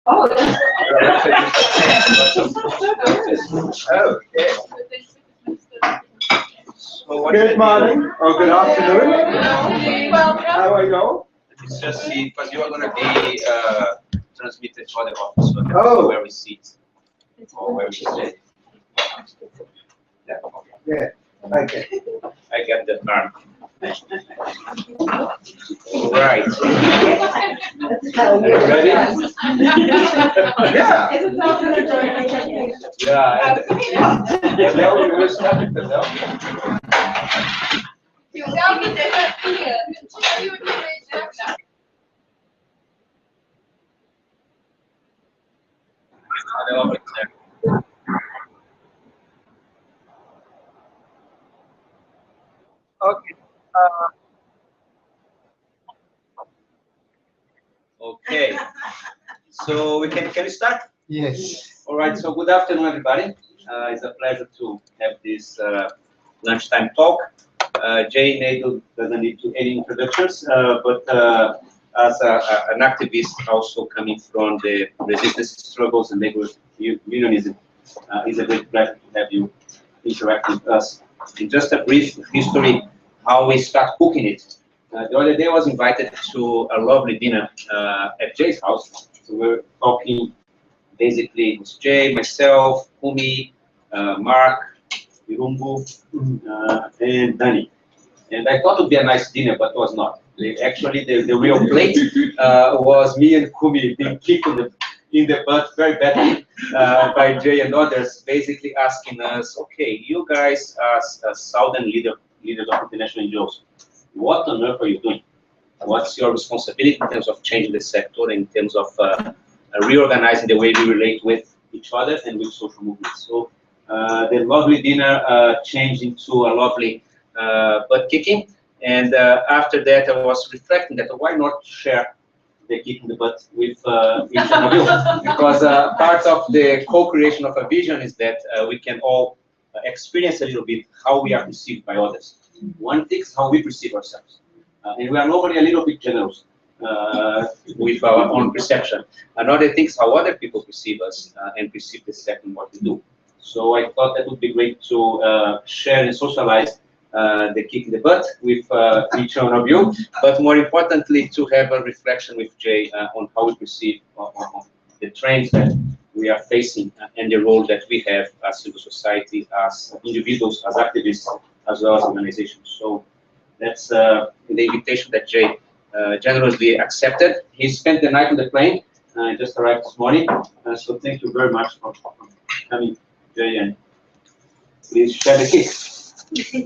Oh, that's Okay. So what Good morning or good afternoon. How are you all? Let's just see, because you are going to be transmitted to the office, so Oh. where we sit or where we sit. Yeah. Okay. I get the arm. Right. Are you ready? Yeah. Yeah. And now we will start with the bell. Okay. Okay. So can we start? Yes. All right. So good afternoon, everybody. It's a pleasure to have this lunchtime talk. Jay Naidoo doesn't need to any introductions, but as an activist also coming from the resistance struggles and labor unionism, it's a great pleasure to have you interact with us. In just a brief history, how we start cooking it. The other day I was invited to a lovely dinner at Jay's house. So we're talking basically with Jay, myself, Kumi, Mark, Irumbu, and Danny. And I thought it would be a nice dinner, but it was not. Actually, the real plate was me and Kumi being kicked in the butt very badly by Jay and others, basically asking us, okay, you guys as Southern leaders of international NGOs, what on earth are you doing? What's your responsibility in terms of changing the sector, in terms of reorganizing the way we relate with each other and with social movements? So the lovely dinner changed into a lovely butt kicking. And after that, I was reflecting that why not share the kick in the butt with each one of you? Because part of the co-creation of a vision is that we can all experience a little bit how we are perceived by others. One thing is how we perceive ourselves. And we are normally a little bit generous with our own perception. Another thing is how other people perceive us and perceive the second what we do. So I thought that would be great to share and socialize the kick in the butt with each one of you, but more importantly, to have a reflection with Jay on how we perceive the trends that we are facing and the role that we have as civil society, as individuals, as activists, as well as organizations. So that's the invitation that Jay generously accepted. He spent the night on the plane, just arrived this morning, so thank you very much for coming, Jay, and please share the kick.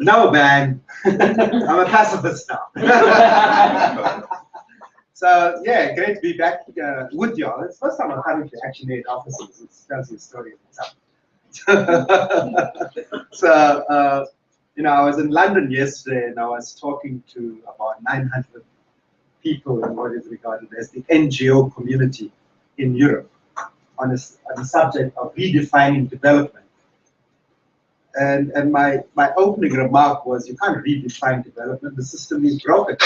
No, man. I'm a pacifist now. So, yeah, great to be back with you all. It's the first time I'm coming to ActionAid offices. It tells you a story of itself. So, you know, I was in London yesterday and I was talking to about 900 people in what is regarded as the NGO community in Europe on the subject of redefining development. And my opening remark was, you can't redefine development, the system is broken.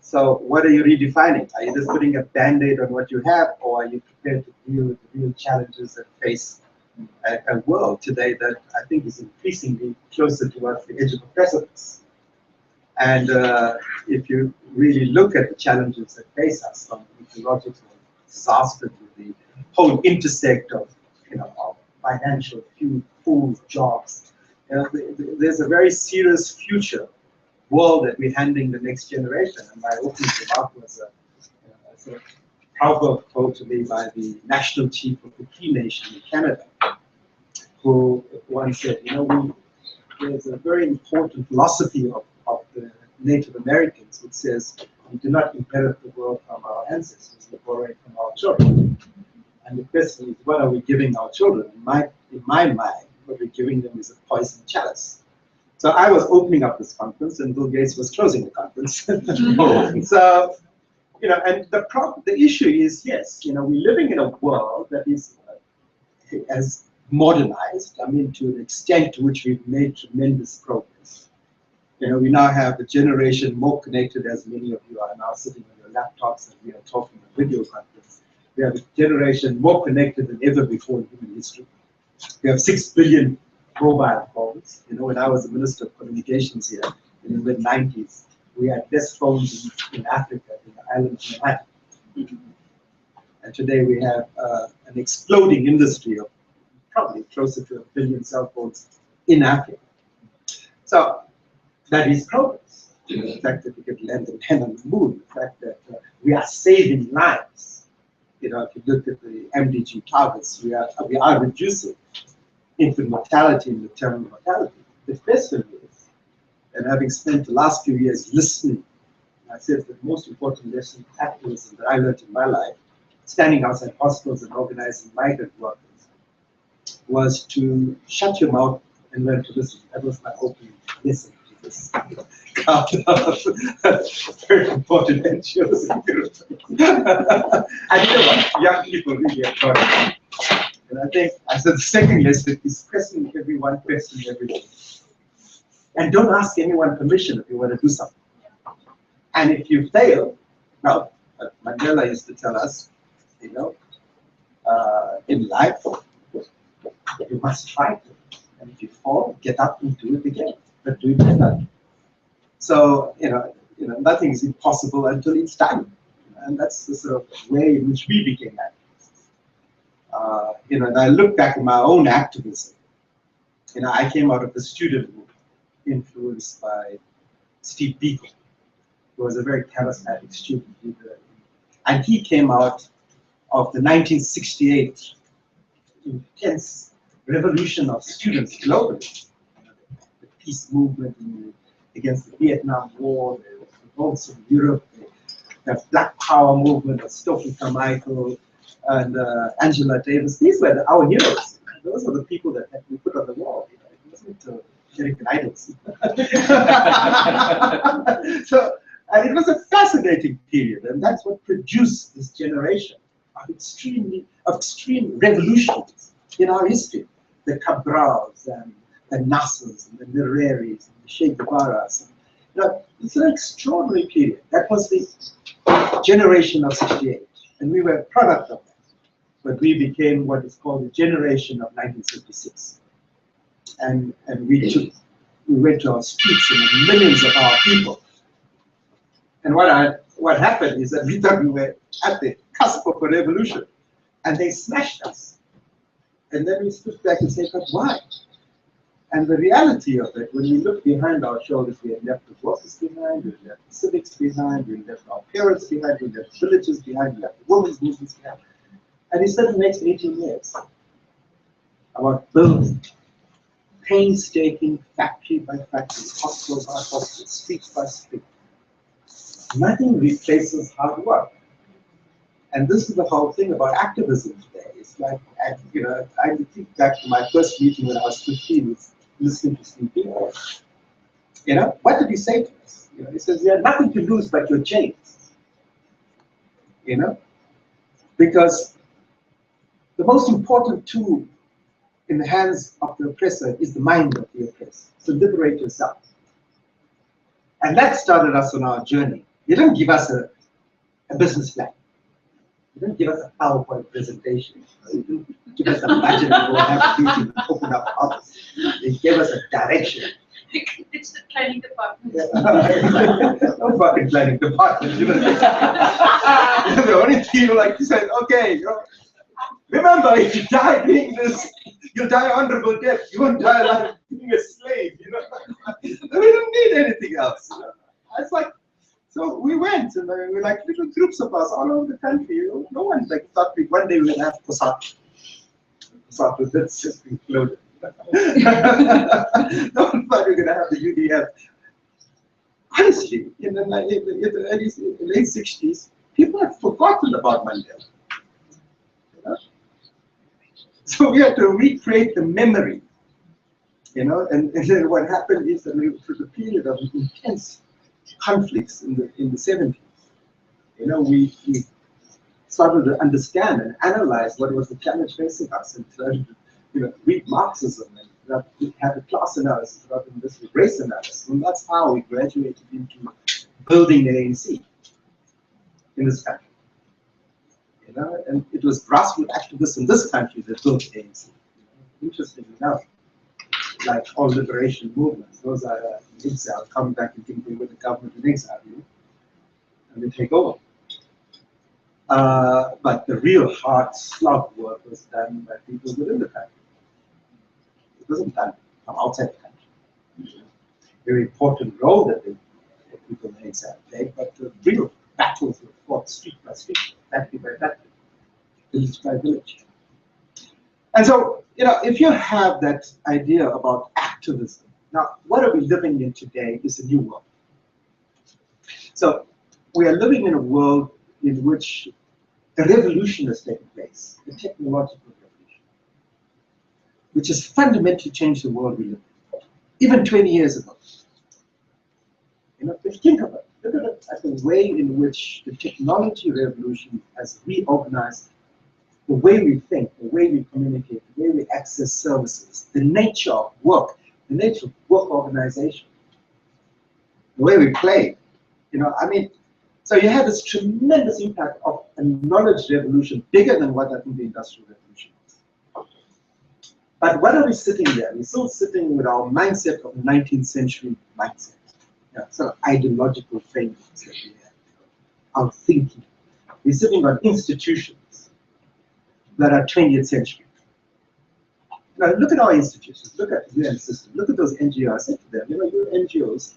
So what are you redefining? Are you just putting a band-aid on what you have, or are you prepared to deal with the real challenges that face a world today that I think is increasingly closer towards the edge of a precipice? And if you really look at the challenges that face us, from ecological disaster to the whole intersect of, you know, of financial, food, jobs, you know, there's a very serious future world that we're handing the next generation. And my opening remark was a proverb quote to me by the national chief of the Cree Nation in Canada, who once said, you know, there's a very important philosophy of the Native Americans which says we do not inherit the world from our ancestors, we borrow it from our children. And the question is, what are we giving our children? In my mind, what we're giving them is a poison chalice. So I was opening up this conference, and Bill Gates was closing the conference. So, you know, and the issue is, yes, you know, we're living in a world that is as modernized. I mean, to an extent to which we've made tremendous progress. You know, we now have a generation more connected, as many of you are now sitting on your laptops and we are talking on video conference, We have a generation more connected than ever before in human history. We have 6 billion mobile phones. You know, when I was the Minister of Communications here in the mid-90s, we had less phones in Africa than the island of Manhattan. And today we have an exploding industry of probably closer to 1 billion cell phones in Africa. So that is progress. The fact that we could land the man on the moon, the fact that we are saving lives. You know, if you look at the MDG targets, we are reducing infant mortality and maternal mortality. The question is, and having spent the last few years listening, I said the most important lesson activism that I learned in my life, standing outside hospitals and organizing migrant workers, was to shut your mouth and learn to listen. That was my opening lesson to this. Very important NGOs in Europe. And you know what? Young people really have got it. And I think, I said, the second lesson is question everyone, question every day. And don't ask anyone permission if you want to do something. And if you fail, well, Mandela used to tell us, you know, in life, you must try to. And if you fall, get up and do it again, but do it better. So, you know, nothing is impossible until it's done. And that's the sort of way in which we became activists. You know, and I look back at my own activism. You know, I came out of the student movement, influenced by Steve Biko, who was a very charismatic student leader. And he came out of the 1968 intense revolution of students globally. The peace movement against the Vietnam War, the revolts in Europe, the Black Power movement of Stokely Carmichael and Angela Davis. These were our heroes. Those were the people that we put on the wall. You know, it wasn't American Idols. So it was a fascinating period, and that's what produced this generation of extreme revolutions in our history. The Cabrals and the Nassers and the Nyerere and the Che Guevaras. You know, it's an extraordinary period. That was the generation of '68, and we were a product of that. But we became what is called the generation of 1966. And we went to our streets and millions of our people. And what happened is that we thought we were at the cusp of a revolution, and they smashed us. And then we stood back and said, but why? And the reality of it, when we look behind our shoulders, we had left the workers behind, we had left the civics behind, we left our parents behind, we left villages behind, we left the women's movements behind. And he spent the next 18 years about building, painstaking, factory by factory, hospital by hospital, street by street. Nothing replaces hard work. And this is the whole thing about activism today. It's like, you know, I think back to my first meeting when I was 15, was listening to Steve Biko. You know, what did he say to us? You know, he says, you have nothing to lose but your chains. You know, because the most important tool in the hands of the oppressor is the mind of the oppressed. So liberate yourself. And that started us on our journey. He didn't give us a business plan. He didn't give us a PowerPoint presentation. He didn't give us a budget to go have a meeting and open up office. He gave us a direction. It's the planning department. No fucking planning department. You know, the only thing like he said, okay, you know, remember, if you die being this, you'll die honorable death. You won't die like being a slave, you know. We don't need anything else. You know? It's like, so we went, and we were like little groups of us all over the country. You know? No one like thought one day we would have COSATU. COSATU, that's just included. No one thought we were going to have the UDF. Honestly, in the late 60s, people had forgotten about Mandela. You know? So we had to recreate the memory, you know, and then what happened is that through the period of intense conflicts in the 70s, you know, we started to understand and analyze what was the challenge facing us, and started to, you know, read Marxism and have a class analysis rather than this race analysis, and that's how we graduated into building the ANC in this country. You know, and it was grassroots activists in this country that built ANC. Interesting enough, like all liberation movements, those are in exile, come back and think they were the government in exile, and they take over. But the real hard slog work was done by people within the country. It wasn't done from outside the country. Very important role that the people in exile played, but the real battles were fought street by street, factory by factory, village by village. And so, if you have that idea about activism, now what are we living in today is a new world. So we are living in a world in which a revolution has taken place, a technological revolution, which has fundamentally changed the world we live in, even 20 years ago. If you think about it, look at the way in which the technology revolution has reorganized the way we think, the way we communicate, the way we access services, the nature of work, the nature of work organization, the way we play. So you have this tremendous impact of a knowledge revolution, bigger than what I think the Industrial Revolution was. But what are we sitting there? We're still sitting with our mindset of 19th century mindset, sort of ideological frameworks that we have, our thinking. We're sitting on institutions that are 20th century. Now look at our institutions, look at the UN system, look at those NGOs. I said to them, your NGOs,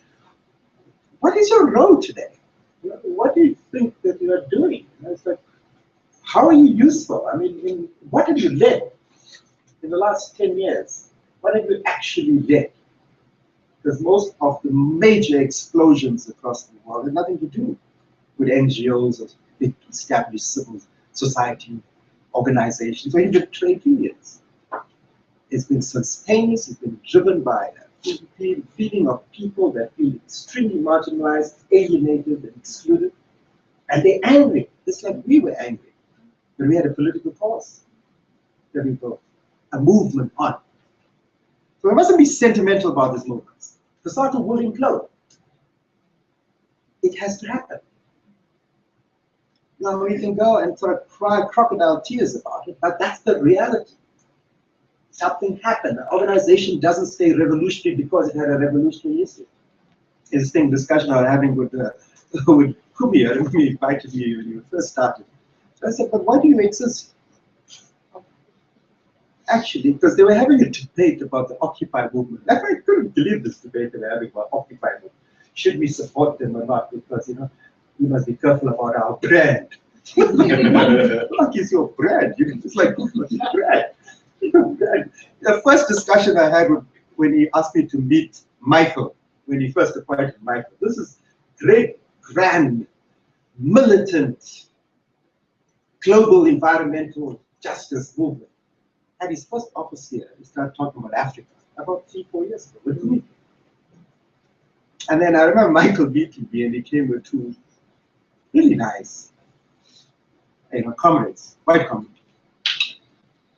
what is your role today? What do you think that you are doing? It's like, how are you useful? What have you led in the last 10 years? What have you actually led? Because most of the major explosions across the world have nothing to do with NGOs or big established civil society organizations or even trade unions. It's been spontaneous, it's been driven by a feeling of people that feel extremely marginalized, alienated, and excluded. And they're angry, just like we were angry. But we had a political cause that we built, a movement on. So we mustn't be sentimental about these movements. The sort of will implode. It has to happen. Now we can go and sort of cry crocodile tears about it, but that's the reality. Something happened. The organization doesn't stay revolutionary because it had a revolutionary history. It's the discussion I was having with Kubia when he invited me when you first started. So I said, but why do you exist? Actually, because they were having a debate about the Occupy movement. I couldn't believe this debate they were having about Occupy movement. Should we support them or not? Because, we must be careful about our brand. What is your brand? It's like, what's your brand? The first discussion I had when he asked me to meet Michael, when he first appointed Michael, this is great, grand, militant, global environmental justice movement. At his first office here, he started talking about Africa about 3-4 years ago with me. And then I remember Michael meeting me, and he came with two really nice, comrades, white comrades.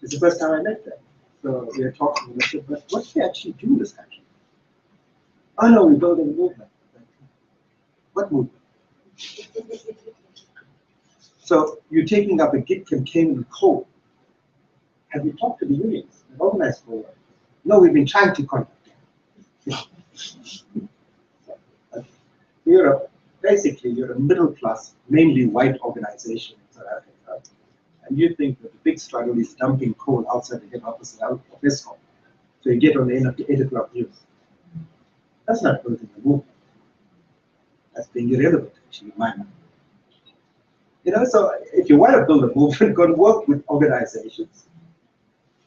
It's the first time I met them. So we were talking, and I said, but what do we actually do in this country? Oh no, we're building a movement. What movement? So you're taking up a gig campaign with coal. Have you talked to the unions and organized for it? No, we've been trying to contact them. Basically, you're a middle-class, mainly white organization in South Africa, and you think that the big struggle is dumping coal outside the head office of ESCOM. So you get on the end of the 8 o'clock news. That's not building a movement. That's being irrelevant, actually, in my mind. So if you want to build a movement, go and work with organizations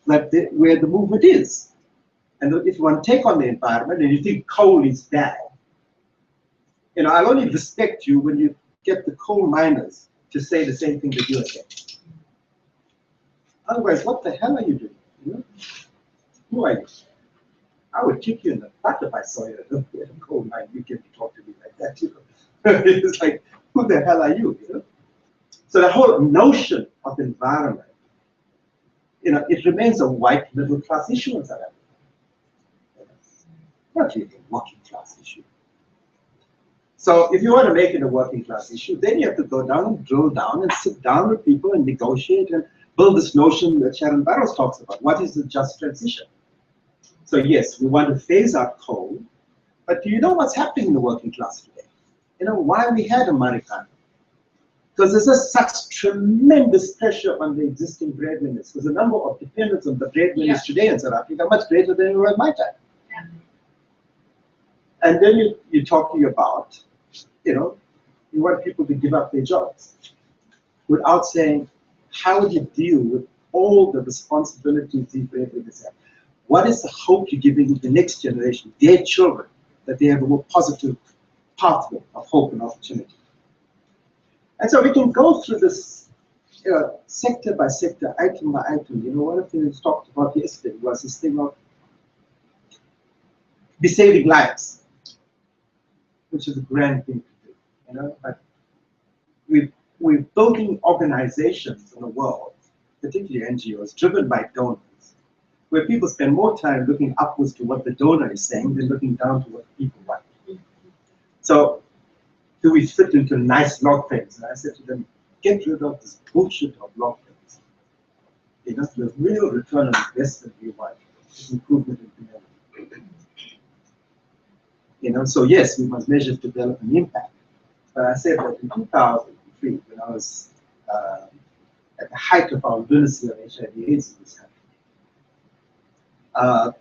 where the movement is. And if you want to take on the environment and you think coal is bad, I'll only respect you when you get the coal miners to say the same thing that you are saying. Otherwise, what the hell are you doing? Who are you? I would kick you in the butt if I saw you at a coal mine. You can talk to me like that, It's like, who the hell are you? So the whole notion of environment, it remains a white middle class issue in South Africa. Not really a working class issue. So if you want to make it a working class issue, then you have to go down and drill down and sit down with people and negotiate and build this notion that Sharon Barrows talks about. What is the just transition? So yes, we want to phase out coal, but do you know what's happening in the working class today? You know why we had Americano? Because there's just such tremendous pressure on the existing breadwinners. Because the number of dependents on the breadwinners today in South Africa are much greater than they were in my time. Yeah. And then you're talking about, you know, you want people to give up their jobs without saying, how would you deal with all the responsibilities these breadwinners have? What is the hope you're giving the next generation, their children, that they have a more positive pathway of hope and opportunity? And so we can go through this sector by sector, item by item. You know, one of the things we talked about yesterday was this thing of be saving lives, which is a grand thing to do. You know, but we're building organizations in the world, particularly NGOs, driven by donors, where people spend more time looking upwards to what the donor is saying than looking down to what the people want. So, do we fit into nice log frames? And I said to them, get rid of this bullshit of log frames. You know, the real return on investment we want is improvement in humanity. You know, so yes, we must measure development impact. But I said that in 2003, when I was at the height of our lunacy of HIV/AIDS in this country,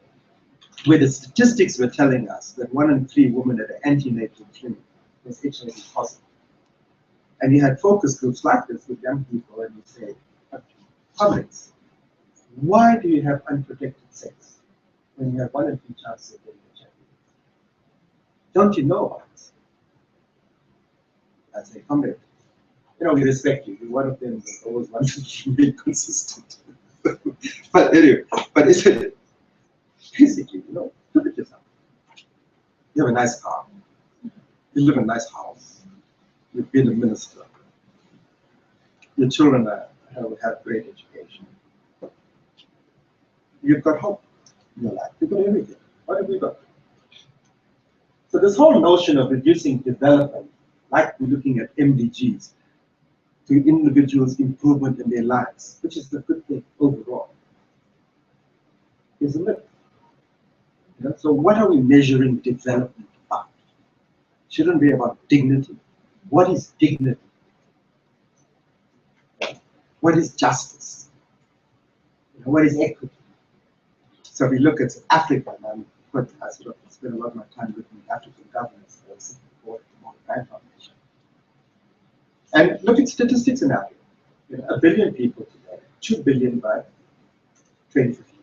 where the statistics were telling us that 1 in 3 women at an antenatal clinic was HIV positive. And you had focus groups like this with young people, and you say, comrades, why do you have unprotected sex when you have 1 in 3 chances of getting HIV? Don't you know about this? I say, comrade, you know, we respect you. You're one of them that always wants to be consistent. But anyway, but it's basically, you know, look at yourself. You have a nice car. You live in a nice house. You've been a minister. Your children have great education. You've got hope in your life. You've got everything. What have you got? So this whole notion of reducing development, like we're looking at MDGs, to individuals' improvement in their lives, which is a good thing overall, is a myth. You know? So what are we measuring development about? Shouldn't be about dignity. What is dignity? What is justice? You know, what is equity? So we look at Africa, and I sort of spend a lot of my time looking at African governance. I was before the World Bank Foundation. And look at statistics in Africa. You know, 1 billion people today, 2 billion by 2050.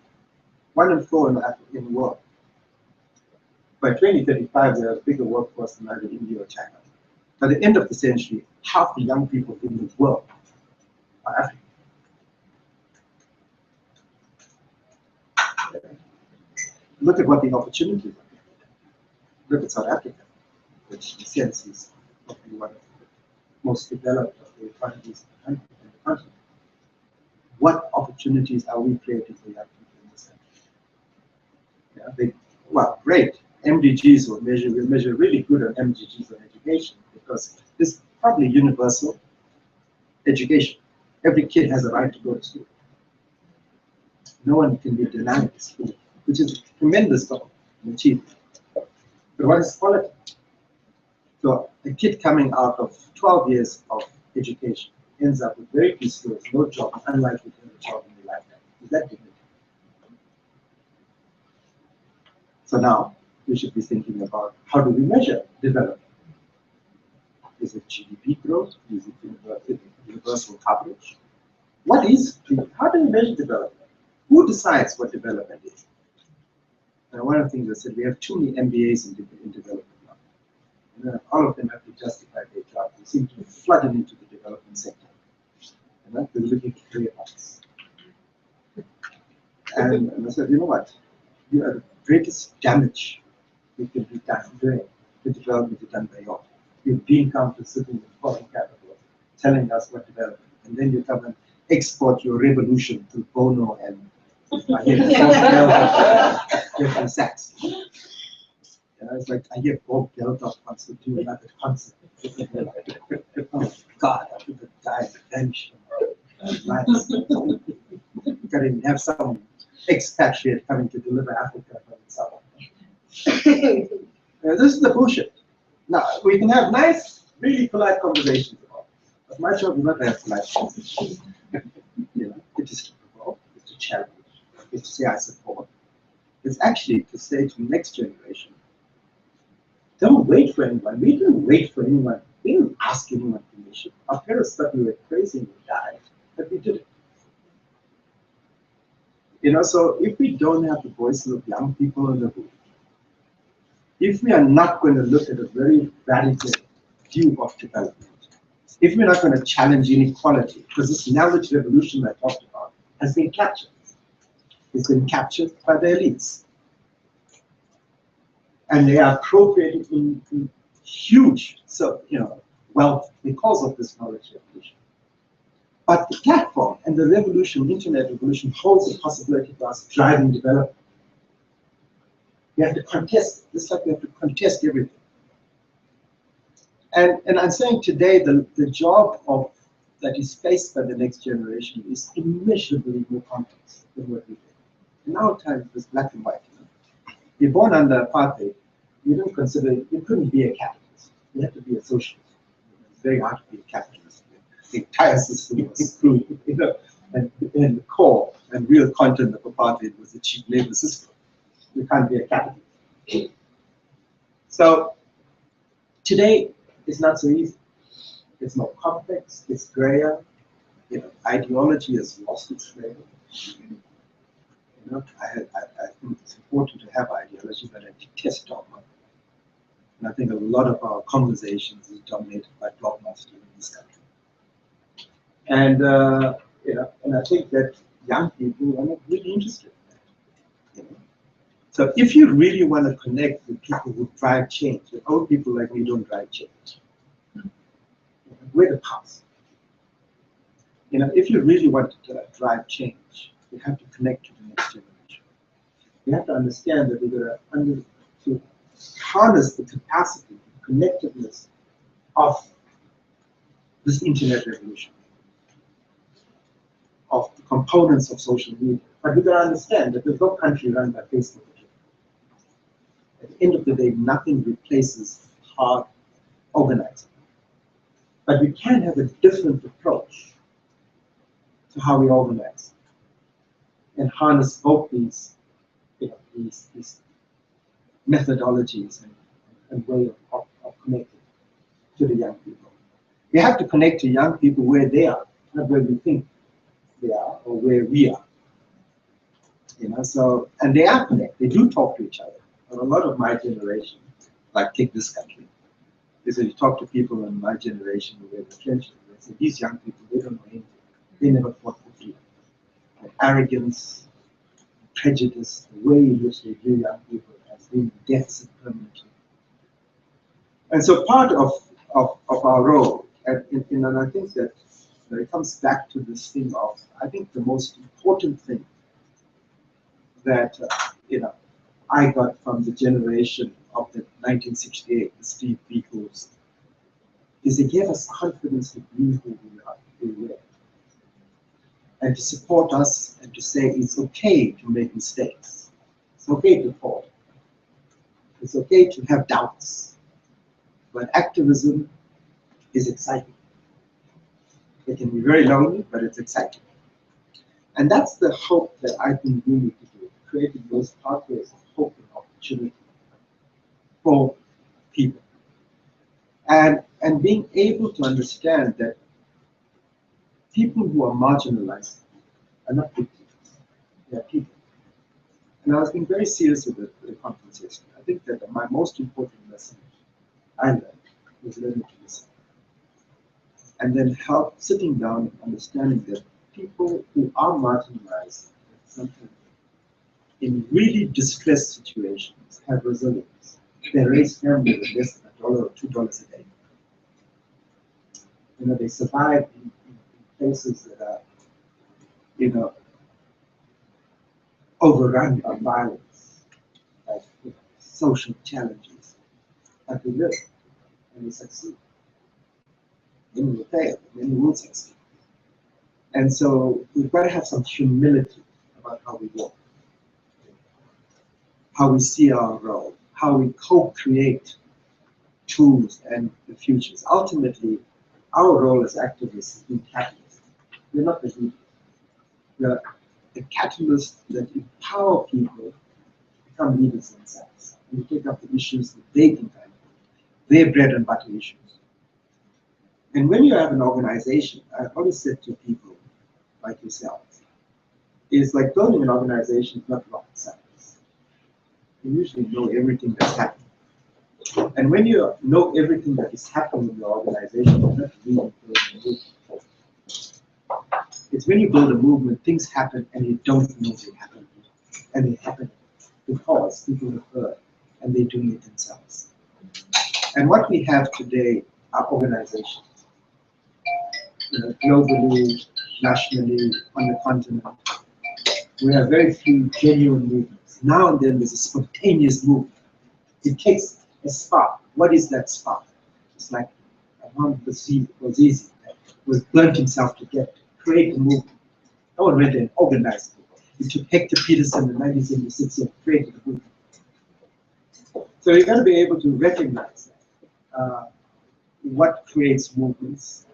1 in 4 in the world. By 2035, we have a bigger workforce than either India or China. By the end of the century, half the young people in the world are African. Look at what the opportunities are. Look at South Africa, which in a sense is probably one of the most developed of the economies in the continent. What opportunities are we creating for young people in this country? Yeah, well, great. MDGs will measure really good on MDGs on education because it's probably universal education. Every kid has a right to go to school. No one can be denied school, which is a tremendous achievement. But what is quality? So a kid coming out of 12 years of education ends up with very few skills, no job, unlikely to have a job in their lifetime. Is that dignity? So now we should be thinking about how do we measure development? Is it GDP growth? Is it universal coverage? How do we measure development? Who decides what development is? And one of the things I said, we have too many MBAs in development now. And all of them have to justify their job. They seem to be flooded into the development sector. And they're looking for career paths. And I said, you know what? You are the greatest damage we can be doing the development is done by you. You're being counted sitting in foreign capital, telling us what development. And then you come and export your revolution to Bono and Jeffrey Sachs. it's like I hear Bob Geldof wants to do another concert. Oh God, I think the guy is vanished. Nice. You gotta have some expatriate coming to deliver Africa from itself. This is the bullshit. Now, we can have nice, really polite conversations about it. But my job is not to have polite conversations. It is to provoke, it's to challenge, it's to say I support. It's actually to say to the next generation, don't wait for anyone. We didn't wait for anyone. We didn't ask anyone permission. Our parents thought we were crazy and we died, but we did it. So if we don't have the voices of young people in the room, if we are not going to look at a very radical view of development, if we're not going to challenge inequality, because this knowledge revolution I talked about has been captured. It's been captured by the elites. And they are appropriating in huge wealth because of this knowledge revolution. But the platform and the revolution, internet revolution, holds the possibility for us driving development. We have to contest it, just like we have to contest everything. And I'm saying today the job that is faced by the next generation is immeasurably more complex than what we did. In our time, it was black and white. You're born under apartheid, you couldn't be a capitalist. You had to be a socialist. It's very hard to be a capitalist. The entire system was screwed, and the core and real content of apartheid was the cheap labor system. You can't be a capitalist. So today, it's not so easy. It's more complex, it's grayer. Ideology has lost its flavor. I think it's important to have ideology, but I detest dogma. And I think a lot of our conversations is dominated by dogma still in this country. And and I think that young people are not really interested in that. So if you really want to connect with people who drive change, the old people like me don't drive change. We're the past. If you really want to drive change, you have to connect to the next generation. You have to understand that we're going to harness the capacity, the connectiveness of this internet revolution, of the components of social media. But we've got to understand that there's no country run by Facebook. At the end of the day, nothing replaces hard organizing. But we can have a different approach to how we organize and harness both these methodologies and way of connecting to the young people. We have to connect to young people where they are, not where we think they are or where we are. And they are connected. They do talk to each other. But a lot of my generation, like take this country, is that you talk to people in my generation who were in the trenches, they say, these young people, they don't know anything. They never fought for freedom. The arrogance, prejudice, the way in which they view young people has been deficit permanently. And so part of our role, and I think that it comes back to this thing of, I think the most important thing that I got from the generation of the 1968, the Steve Biko's, is it gave us confidence to be who we were. And to support us and to say it's okay to make mistakes. It's okay to fall. It's okay to have doubts. But activism is exciting. It can be very lonely, but it's exciting. And that's the hope that I think we need to do, creating those pathways of hope and opportunity for people. And being able to understand that people who are marginalized are not victims, they are people. And I was being very serious with the conference yesterday. I think that my most important lesson I learned was learning to listen. And then sitting down and understanding that people who are marginalized sometimes in really distressed situations have resilience. They raise families with less than $1 or $2 a day. They survive in places that are, overrun by violence, like social challenges. but we live and we succeed. Then we fail, then we will succeed. And so we've got to have some humility about how we work, how we see our role, how we co-create tools and the futures. Ultimately, our role as activists is being catalysts. We're not the leaders. We're the catalysts that empower people to become leaders themselves and to take up the issues that they can handle, their bread and butter issues. And when you have an organization, I always said to people like yourselves, is like building an organization is not rocket science. You usually know everything that's happening. And when you know everything that is happening in your organization, you're not really building a movement. It's when you build a movement, things happen and you don't know they happen. And they happen because people have heard and they're doing it themselves. And what we have today are organizations. Globally, nationally, on the continent, we have very few genuine movements. Now and then there's a spontaneous movement. It takes a spark. What is that spark? It's like Imam Basir was easy. Was burnt himself to create a movement. No one went and organized it. It took Hector Peterson in 1976 and created a movement. So you've got to be able to recognize that. What creates movements?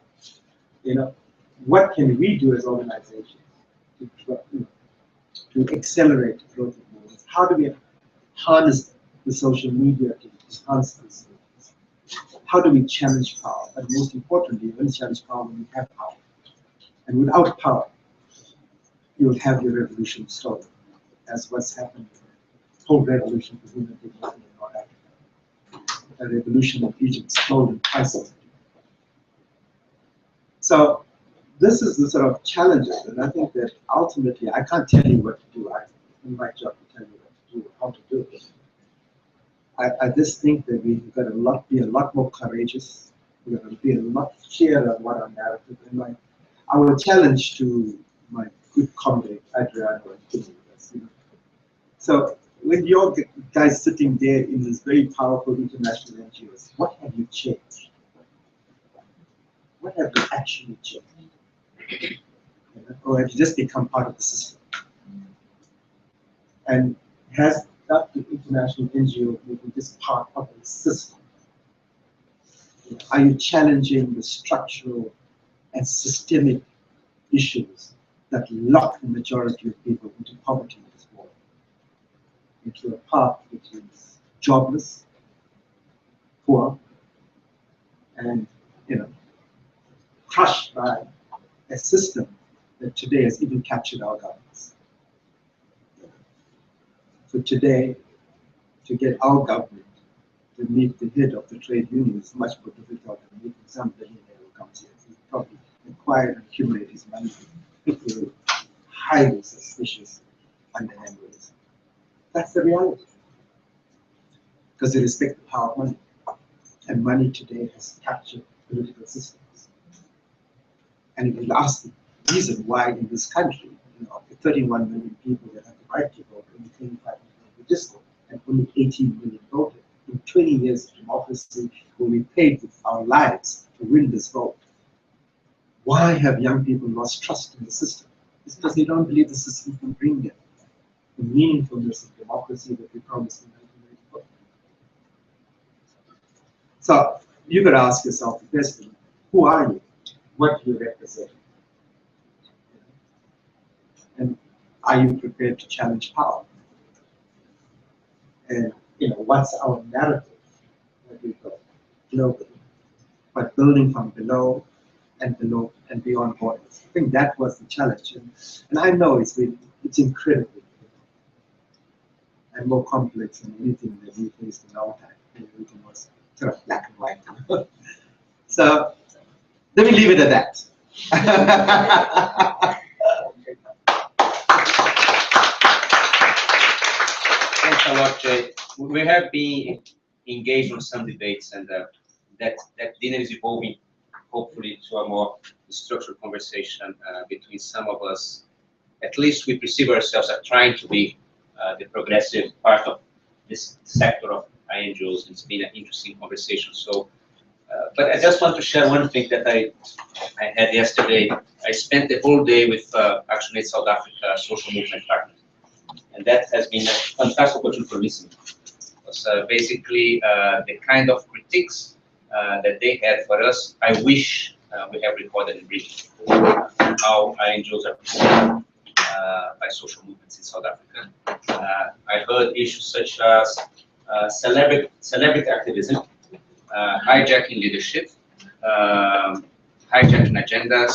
What can we do as organizations to accelerate the growth of movements? How do we harness the social media to enhance these movements? How do we challenge power? But most importantly, you only challenge power when you have power. And without power, you'll have your revolution stolen, as what's happened with the whole revolution for human dignity in North Africa. The revolution of Egypt stolen twice over. So this is the sort of challenges, and I think that ultimately I can't tell you what to do. It's my job to tell you what to do, how to do it. I just think that we've got to be a lot more courageous. We've got to be a lot clearer on what our narrative is. Our challenge to my good comrade Adriano and Kim, so when you're guys sitting there in these very powerful international NGOs, what have you changed? What have you actually changed? Or have you just become part of the system? And has that the international NGO movement just part of the system? Are you challenging the structural and systemic issues that lock the majority of people into poverty in this world? Into a path which is jobless, poor, and crushed by a system that today has even captured our governments. So today, to get our government to meet the head of the trade union is much more difficult than meeting some billionaire who comes here. He probably acquired and accumulated his money with highly suspicious underhand ways. That's the reality. Because they respect the power of money. And money today has captured political systems. And if you ask the reason why in this country, of the 31 million people that have the right to vote, only 25 million registered, and only 18 million voted. In 20 years of democracy, when we paid with our lives to win this vote, why have young people lost trust in the system? It's because they don't believe the system can bring them the meaningfulness of democracy that we promised in 1994. So you could ask yourself the question, who are you? What do you represent? And are you prepared to challenge power? And what's our narrative that we build globally? But building from below and beyond borders. I think that was the challenge. And I know it's incredibly and more complex than anything that we faced in our time. Everything was sort of black and white. So let me leave it at that. Thanks a lot, Jay. We have been engaged on some debates, and that dinner is evolving, hopefully, to a more structured conversation between some of us. At least we perceive ourselves as trying to be the progressive part of this sector of INGOs. It's been an interesting conversation. So, but I just want to share one thing that I had yesterday. I spent the whole day with ActionAid South Africa social movement partners, and that has been a fantastic opportunity for listening. Because basically, the kind of critiques that they had for us, I wish we have recorded in brief how INGOs are perceived by social movements in South Africa. I heard issues such as celebrity activism, hijacking leadership, hijacking agendas,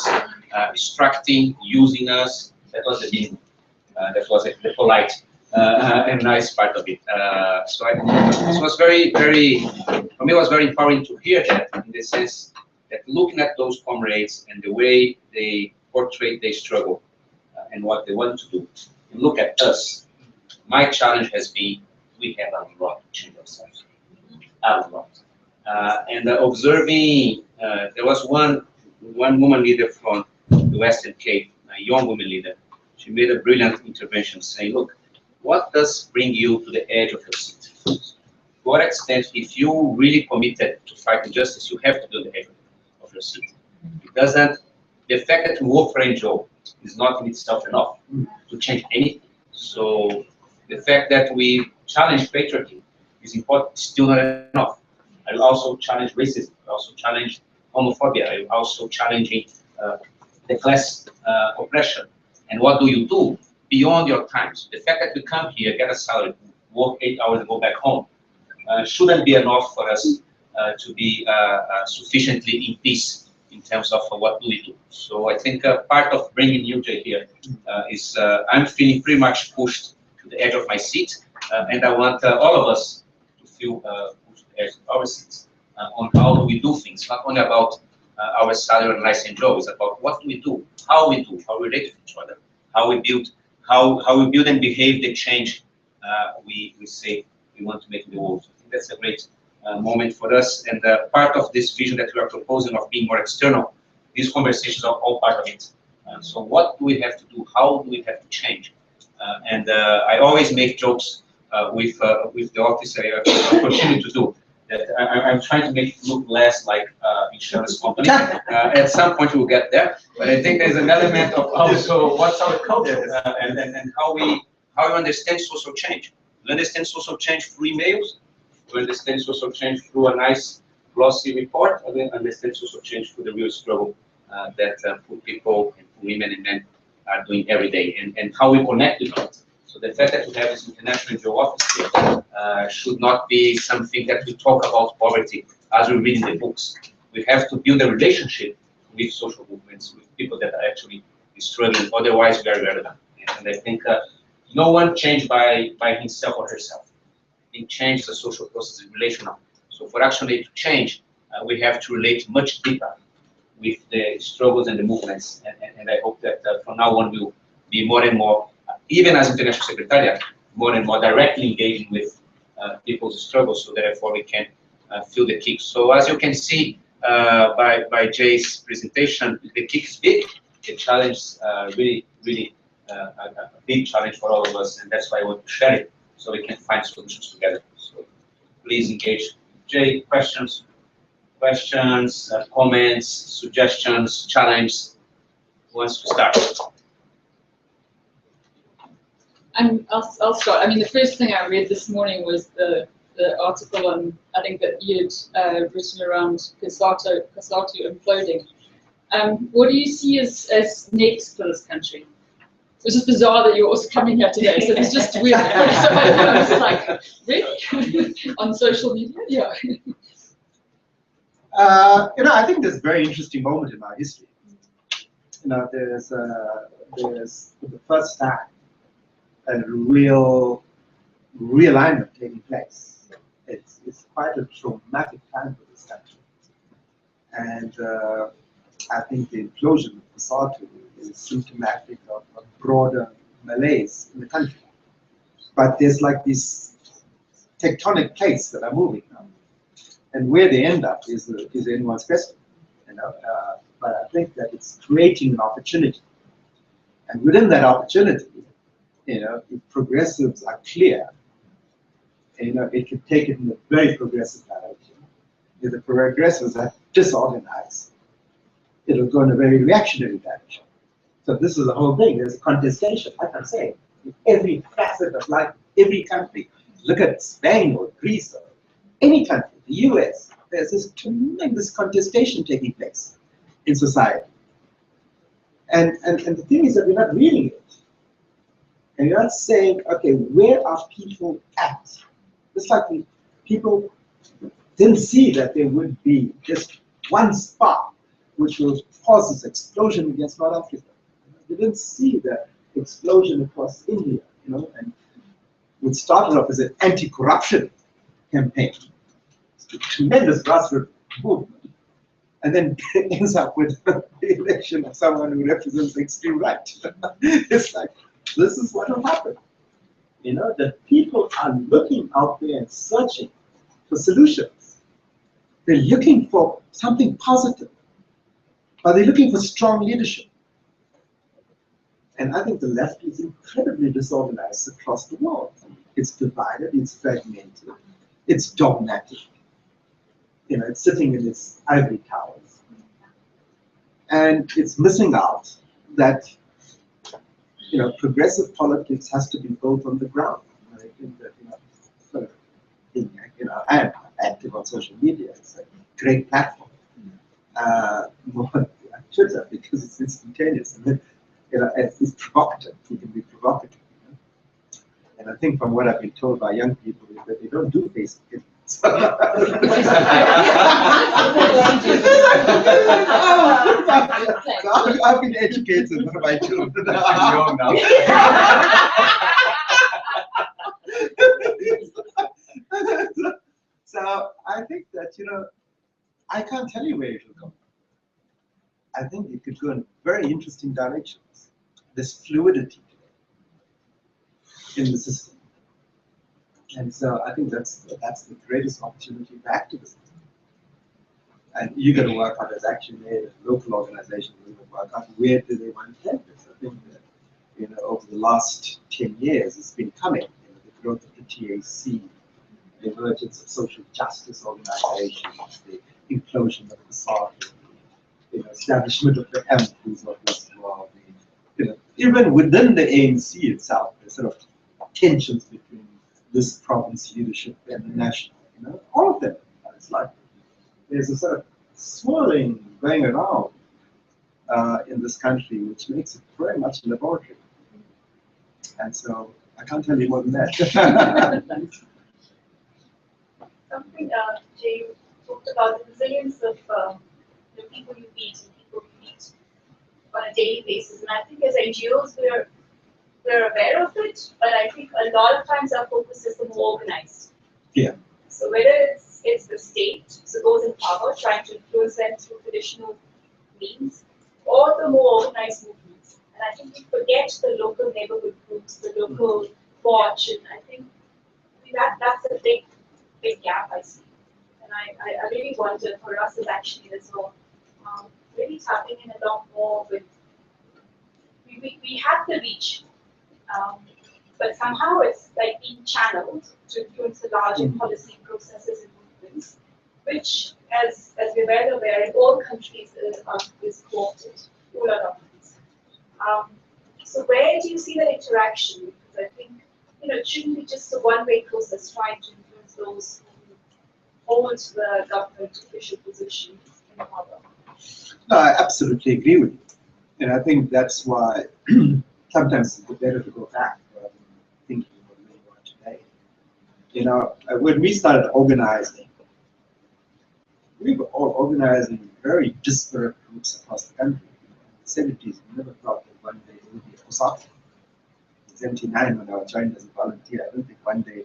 distracting, using us. That was the meaning. That was the polite and nice part of it. So this was very, for me, it was very empowering to hear that, in the sense that looking at those comrades and the way they portray their struggle and what they want to do, and look at us. My challenge has been, we have a lot to change ourselves, a lot. And observing, there was one woman leader from the Western Cape, a young woman leader. She made a brilliant intervention saying, look, what does bring you to the edge of your seat? To what extent, if you really committed to fight injustice, you have to be on the edge of your seat. It doesn't, the fact that you work for NGO is not in itself enough to change anything. So the fact that we challenge patriarchy is important, still not enough. I will also challenge racism. I also challenge homophobia. I will also challenging the class oppression. And what do you do beyond your times? The fact that we come here, get a salary, work 8 hours and go back home, shouldn't be enough for us to be sufficiently in peace in terms of what do we do. So I think part of bringing you, Jay, here is I'm feeling pretty much pushed to the edge of my seat, and I want all of us to feel pushed to the edge of our seats on how do we do things, not only about our salary and nice and job, it's about what do we do, how we relate to each other, how we build and behave the change we say we want to make in the world. I think that's a great moment for us, and part of this vision that we are proposing of being more external, these conversations are all part of it. So what do we have to do? How do we have to change? And I always make jokes with the office I continue to do, that I'm trying to make it look less like insurance company. At some point we'll get there, but I think there's an element of also what's our culture and how we understand social change. We understand social change through emails. We understand social change through a nice glossy report. We understand social change through the real struggle that poor people and women and men are doing every day, and how we connect with it. So the fact that we have this international NGO office here should not be something that we talk about poverty as we read in the books. We have to build a relationship with social movements, with people that are actually struggling, otherwise we are irrelevant. And I think no one changed by himself or herself. It changes the social process is relational. So for ActionAid to change, we have to relate much deeper with the struggles and the movements. And I hope that from now on we'll be more and more, even as International Secretariat, more and more directly engaging with people's struggles, so therefore we can feel the kick. So as you can see by Jay's presentation, the kick is big. The challenge is really a big challenge for all of us, and that's why I want to share it, so we can find solutions together. So please engage. Jay, questions, comments, suggestions, challenges. Who wants to start? I'll start. I mean, the first thing I read this morning was the article on, I think that you'd written around COSATU imploding. What do you see as next for this country? It was just bizarre that you're also coming here today, so it's just weird. So I was like, really? On social media? Yeah. I think there's a very interesting moment in our history. There's for the first time a real realignment taking place. It's quite a traumatic time for this country, and I think the implosion of COSATU is symptomatic of a broader malaise in the country. But there's like these tectonic plates that are moving now, and where they end up is anyone's question, But I think that it's creating an opportunity, and within that opportunity, if progressives are clear, it could take it in a very progressive direction. If the progressives are disorganized, it'll go in a very reactionary direction. So this is the whole thing. There's contestation, like I'm saying, in every facet of life, every country. Look at Spain or Greece or any country, the US. There's this tremendous contestation taking place in society. And the thing is that we're not reading it. And you're not saying, okay, where are people at? It's like people didn't see that there would be just one spark which will cause this explosion against North Africa. They didn't see the explosion across India, and which started off as an anti-corruption campaign. It's a tremendous grassroots movement. And then ends up with the election of someone who represents the extreme right. It's like, this is what will happen. The people are looking out there and searching for solutions. They're looking for something positive, but they're looking for strong leadership. And I think the left is incredibly disorganized across the world. It's divided, it's fragmented, it's dogmatic. It's sitting in its ivory towers. And it's missing out that progressive politics has to be built on the ground. I think that, I am active on social media. It's a great platform. More than Twitter, because it's instantaneous. And then, it's provocative. You can be provocative. And I think from what I've been told by young people is that they don't do Facebook. I've been educated by children. So I think that, I can't tell you where it will go. I think it could go in very interesting directions. There's fluidity in the system. And so I think that's the greatest opportunity for activism. And you got to work out as ActionAid, local organizations, you got to work out where do they want to take this. I think that over the last 10 years, it's been coming. The growth of the TAC, the emergence of social justice organizations, the implosion of the SARC, the establishment of the MPs of this world. Even within the ANC itself, there's sort of tensions between this province leadership and the national, all of them. It's like there's a sort of swirling going around in this country, which makes it very much a laboratory. And so I can't tell you more than that. Something Jay talked about the resilience of the people you meet and people you meet on a daily basis. And I think as NGOs, we're aware of it, but I think a lot of times our focus is the more organized. Yeah. So whether it's the state, so those in power trying to influence them through traditional means, or the more organized movements. And I think we forget the local neighborhood groups, the local watch, and I think that's a big gap I see. And I really wonder for us as ActionAid as well, really tapping in a lot more with, we have the reach, but somehow it's like being channeled to influence the larger policy processes and movements, which, as we're well aware, in all countries is co-opted, all our governments. So where do you see that interaction? Because I think, it shouldn't be just a one-way process trying to influence those who hold the government official position in power. No, I absolutely agree with you. And I think that's why sometimes it's better to go back rather than thinking about where you are today. When we started organizing, we were all organizing very disparate groups across the country. In the 70s, we never thought that one day it would be a COSATU. In 79, when I joined as a volunteer, I don't think one day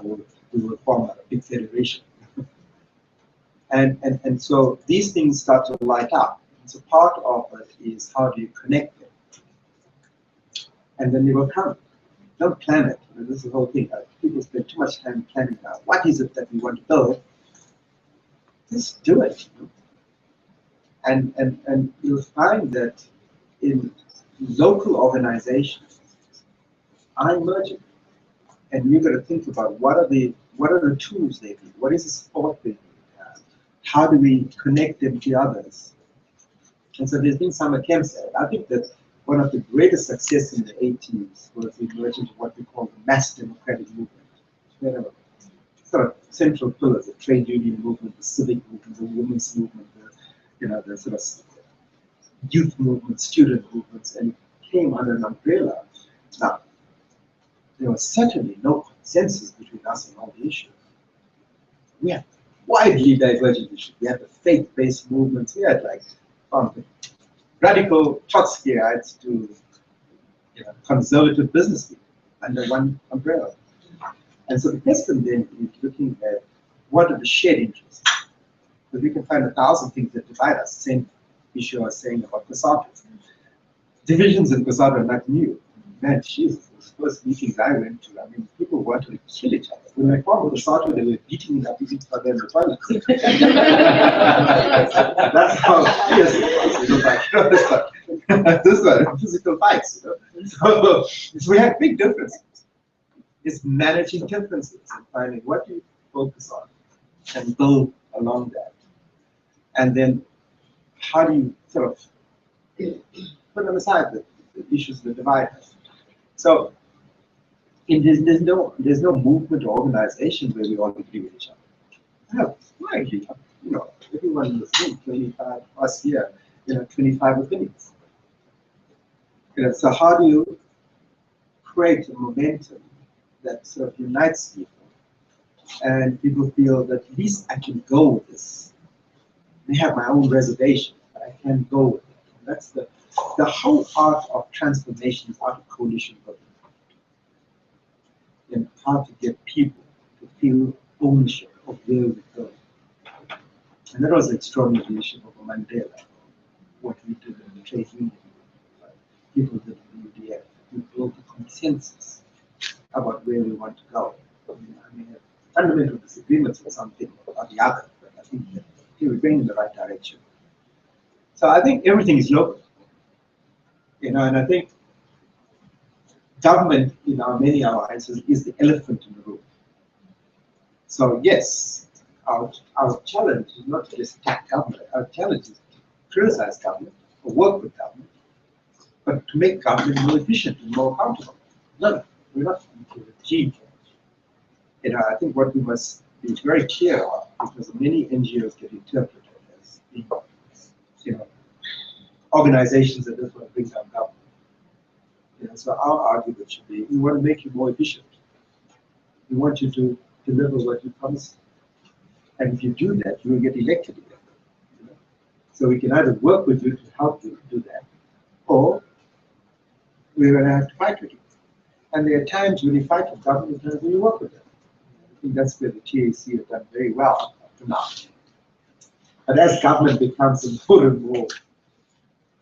we will form a big federation. And so these things start to light up. So part of it is how do you connect them? And then they will come. Don't plan it. This is the whole thing. People spend too much time planning out. What is it that we want to build? Just do it. And you'll find that in local organizations are emerging. And you've got to think about what are the What are the tools they need? What is the support they need? How do we connect them to others? And so there's been some attempts at it. I think that one of the greatest success in the 80s was the emergence of what we call the mass democratic movement. You know, sort of central pillars: the trade union movement, the civic movement, the women's movement, the sort of youth movement, student movements, and it came under an umbrella. Now, there was certainly no consensus between us on all the issues. We had widely divergent issues. We had the faith-based movements. We had from the radical Trotskyites to conservative business people under one umbrella. And so the question then is looking at what are the shared interests. Because we can find 1,000 things that divide us. Same issue I was saying about COSATU. Divisions in COSATU are not new. Man, Jesus, those first meetings I went to, I mean, people wanted to kill each other. When I formed COSATU, they were beating up each other in the toilet. That's how fierce it was. This one, physical fights. So we had big differences. It's managing differences and finding what you focus on and build along that. And then how do you sort of put them aside the issues that divide us? So there's no movement or organization where we all agree with each other. No, widely, everyone in the room, 25 plus here, 25 opinions. So how do you create a momentum that sort of unites people, and people feel that at least I can go with this. I have my own reservation, but I can go with it. And that's the whole art of transformation is art of coalition building. And how to get people to feel ownership of where we're going. And that was the extraordinary leadership of Mandela, what we did in the trade union. People did in the UDF. We built a consensus about where we want to go. I mean, fundamental disagreements with something or the other, but I think that we're going in the right direction. So I think everything is local, and I think government, in many of our answers, is the elephant in the room. So yes, our challenge is not to just attack government. Our challenge is to criticize government or work with government, but to make government more efficient and more accountable. No, we're not into regime change. I think what we must be very clear on, because many NGOs get interpreted as being, organizations that just want to bring down government. So our argument should be: we want to make you more efficient. We want you to deliver what you promised. And if you do that, you will get elected again. So we can either work with you to help you do that, or we're going to have to fight with you. And there are times when you fight with government, and when you work with them. I think that's where the TAC have done very well up to now. But as government becomes more and more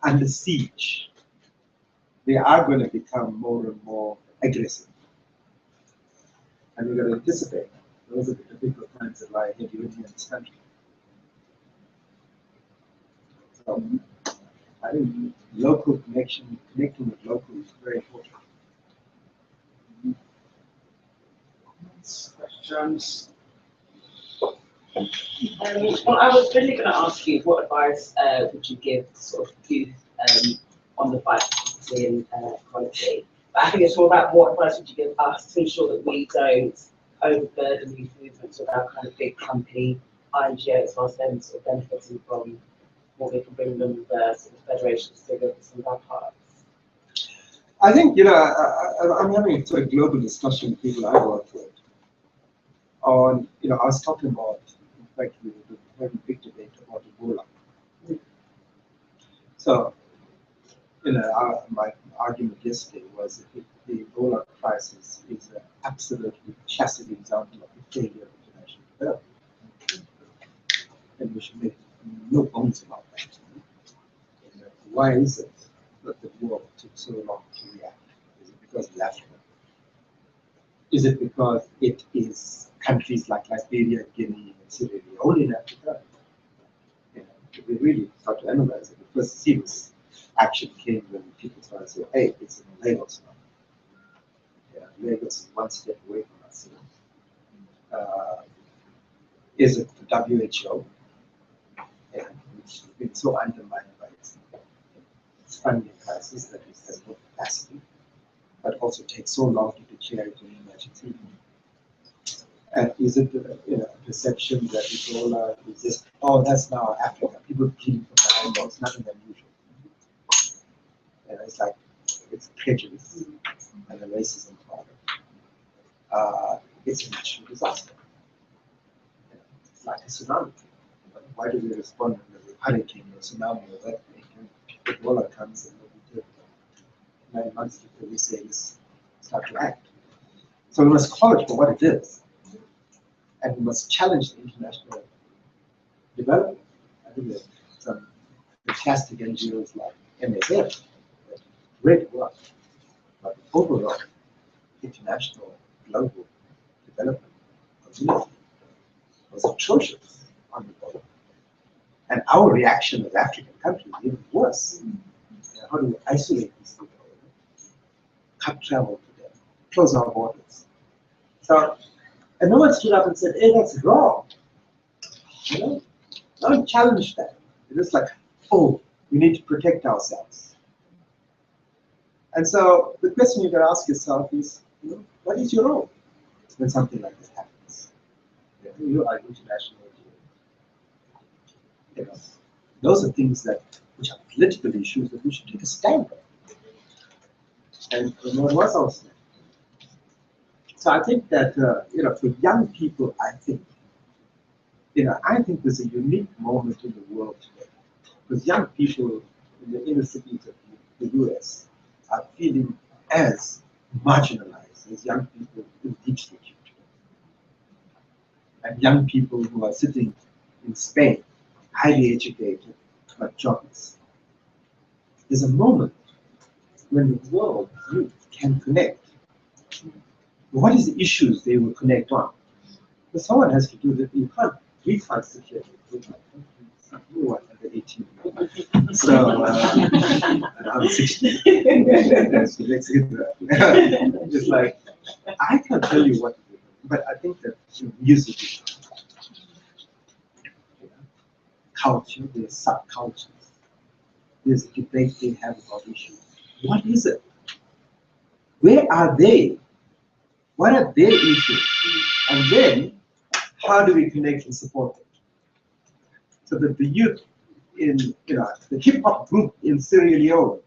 under siege, they are going to become more and more aggressive. And we're going to anticipate that. Those are the difficult times that lie ahead even here in this country. So I think local connecting with local is very important. Questions? Well, I was really going to ask you, what advice would you give sort of youth on the fight for equity and equality? But I think it's more about what advice would you give us to ensure that we don't overburden these movements without kind of big company INGOs, whilst then sort of benefiting from what we can bring them, the sort of federations to give some of our parts. I think, I'm having a sort of global discussion with people I work with on, I was talking about, in fact, we were having a big debate about Ebola. So, my argument yesterday was that the Ebola crisis is an absolutely classic example of the failure of international development. And we should make no bones about that. Why is it that the war took so long to react? Is it because of Africa? Is it because it is countries like Liberia, Guinea, and Sierra Leone in Africa? We really start to analyze it. The first serious action came when people started to say, hey, it's in Lagos now. Lagos is one step away from us. Is it the WHO, which has been so undermined by its funding crisis that it has no capacity, but also takes so long to declare it an emergency? And is it a perception that Ebola is just, oh, that's now Africa, people bleeding from the eyeballs, nothing unusual. It's like, it's prejudice and the racism problem. It's a natural disaster. It's like a tsunami. Why do we respond when there's a hurricane or tsunami or earthquake? And Ebola comes and what we do. 9 months before we say let's start to act. So we must call it for what it is. And we must challenge the international development. I think there's some fantastic NGOs like MSF, great work, but the overall international global development community was atrocious on the board. And our reaction as African countries is even worse. How do we isolate these people? Cut travel to them, close our borders. So, and no one stood up and said, hey, that's wrong. You know? No one challenged that. It was like, oh, we need to protect ourselves. And so the question you can ask yourself is, you know, what is your role when something like this happens? You are international. You know, those are things that, which are political issues that we should take a stand on. And no one was also. So I think that, you know, for young people, I think there's a unique moment in the world today. Because young people in the inner cities of the US are feeling as marginalized as young people in deep state. And young people who are sitting in Spain, highly educated, but jobless. There's a moment when the world youth can connect. What is the issues they will connect on? Because someone has to do that. You can't, we can't sit here with you are under 18. So I'm 16. It's like, I can't tell you what to do, but I think that music is culture, there's subcultures. There's a debate they have about issues. What is it? Where are they? What are their issues? And then, how do we connect and support them? So that the youth in, the hip hop group in Sierra Leone,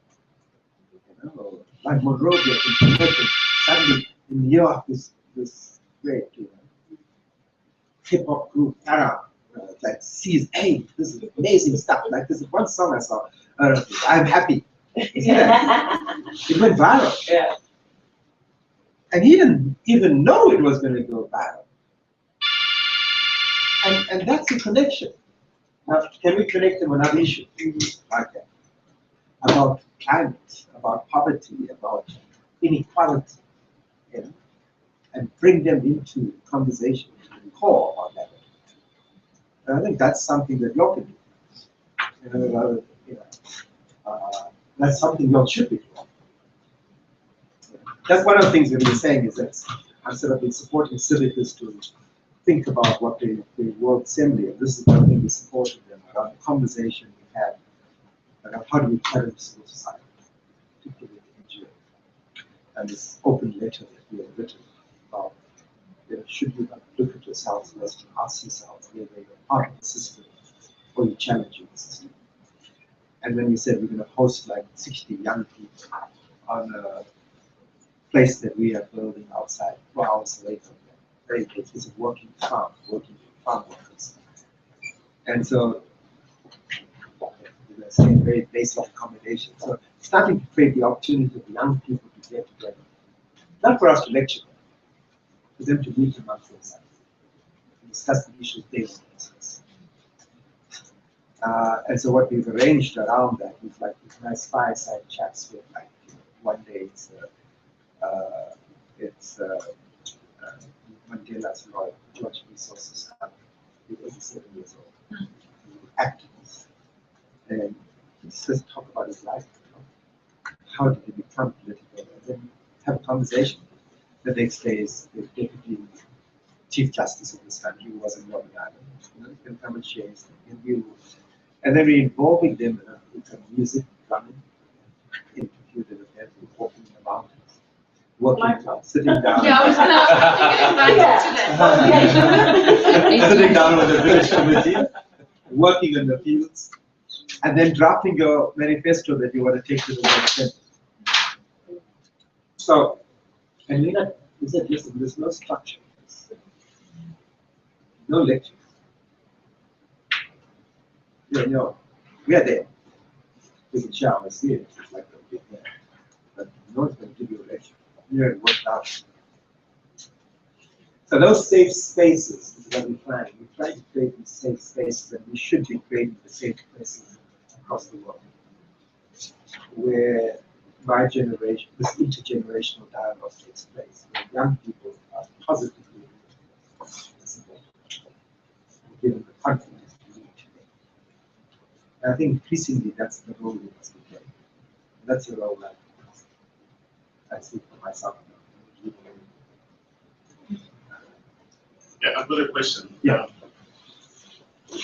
like Monrovia, suddenly in New York, this great, hip hop group, Arab, like sees, hey, this is amazing stuff. Like this is one song I saw, I'm happy. It went viral. Yeah. And he didn't even know it was going to go viral. And that's the connection. Now, can we connect them on other issues like that? About climate, about poverty, about inequality, and bring them into conversation and core about that. And I think that's something that you can do. That's something you should be doing. That's one of the things that we're saying is that I'm sort of been supporting civicus to think about what the World Assembly, and this is one thing we supported them around the conversation we had around how do we challenge civil society, particularly the NGO. And this open letter that we have written about, should you look at yourselves first to ask yourselves whether you're part of the system or you're challenging the system. And when we said we're going to host like 60 young people on a place that we are building outside, 4 hours away from them. Very good. It's a working farm workers. And so, we're saying very basic accommodation. So, starting to create the opportunity for young people to get together. Not for us to lecture them, for them to meet amongst themselves, and discuss the issues they want to discuss. And so, what we've arranged around that is like these nice fireside chats with, like, one day it's Mandela's lawyer, George Resources, he was 87 years old, activist, and he just talk about his life. How did he become political? And then have a conversation. The next day is the deputy Chief Justice of this country who was in Northern Ireland. You know, you can come and share his thing. And then we're involving them in some music, drumming, interviewed in a band, walking in the mountains, working, sitting down. Yeah, I was gonna Sitting down with the village committee, working in the fields, and then drafting your manifesto that you want to take to the world center. So, and Lena, you said, listen, there's no structure. No lectures. Yeah, no, we are there. We can share our experience, it's like a big there. But no one's going to give you a lecture. You're worked out. So those safe spaces is what we find. We try to create these safe spaces, and we should be creating the safe spaces across the world, where my generation, this intergenerational dialogue takes place, where young people are positively given the confidence to lead today. And I think increasingly that's the role we must be playing. That's the role that I see for myself. Yeah, I've got a question. Yeah.